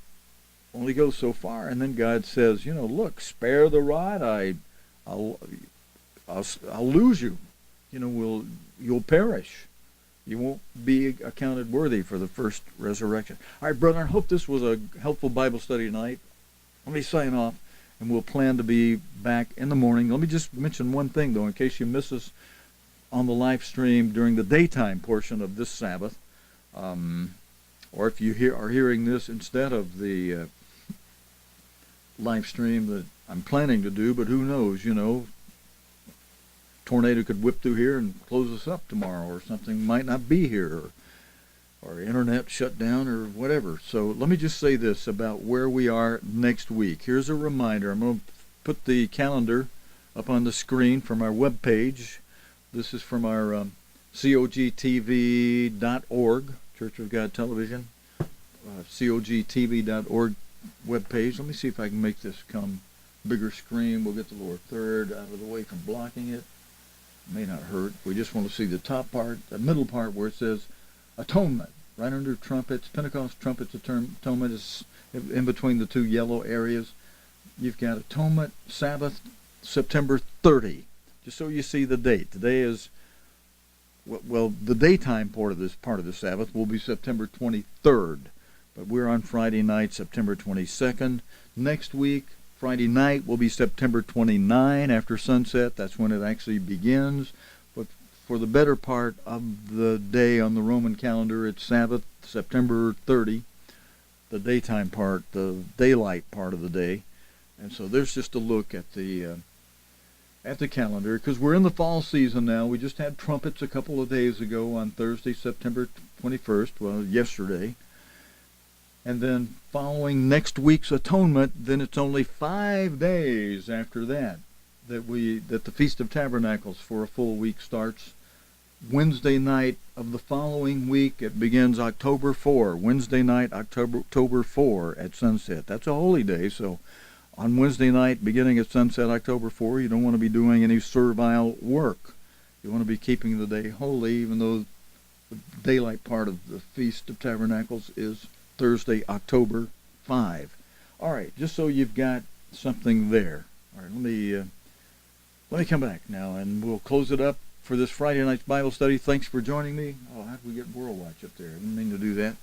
only goes so far. And then God says, you know, look, spare the rod, I'll lose you. You know, you'll perish. You won't be accounted worthy for the first resurrection. All right, brother, I hope this was a helpful Bible study tonight. Let me sign off, and we'll plan to be back in the morning. Let me just mention one thing, though, in case you miss us on the live stream during the daytime portion of this Sabbath, or if you are hearing this instead of the live stream that I'm planning to do, but who knows, you know, tornado could whip through here and close us up tomorrow, or something might not be here, or internet shut down, or whatever. So let me just say this about where we are next week. Here's a reminder. I'm going to put the calendar up on the screen from our webpage. This is from our cogtv.org, Church of God Television, cogtv.org webpage. Let me see if I can make this come bigger screen. We'll get the lower third out of the way from blocking it. May not hurt. We just want to see the top part, the middle part where it says Atonement, right under trumpets. Pentecost trumpets. Atonement is in between the two yellow areas. You've got Atonement, Sabbath, September 30. Just so you see the date. Today is, well, the daytime part of the Sabbath will be September 23rd. But we're on Friday night, September 22nd. Next week, Friday night will be September 29 after sunset. That's when it actually begins. But for the better part of the day on the Roman calendar, it's Sabbath, September 30, the daytime part, the daylight part of the day. And so there's just a look at the calendar, because we're in the fall season now. We just had trumpets a couple of days ago on Thursday, September 21st, well, yesterday. And then following next week's Atonement, then it's only 5 days after that that the Feast of Tabernacles for a full week starts. Wednesday night of the following week, it begins October 4. Wednesday night, October 4 at sunset. That's a holy day, so on Wednesday night, beginning at sunset, October 4, you don't want to be doing any servile work. You want to be keeping the day holy, even though the daylight part of the Feast of Tabernacles is Thursday, October 5. All right, just so you've got something there. All right, let me come back now, and we'll close it up for this Friday night's Bible study. Thanks for joining me. Oh, how did we get World Watch up there? I didn't mean to do that.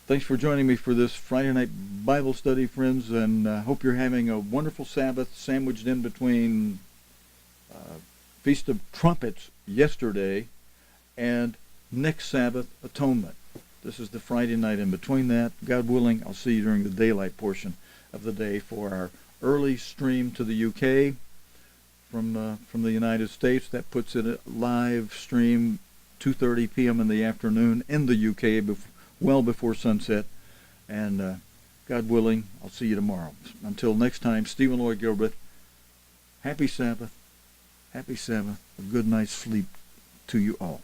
Thanks for joining me for this Friday night Bible study, friends, and I hope you're having a wonderful Sabbath sandwiched in between Feast of Trumpets yesterday and next Sabbath, Atonement. This is the Friday night in between that. God willing, I'll see you during the daylight portion of the day for our early stream to the UK from the United States. That puts it at live stream 2:30 p.m. in the afternoon in the UK, well before sunset. And God willing, I'll see you tomorrow. Until next time, Stephen Lloyd Gilbert, happy Sabbath, a good night's sleep to you all.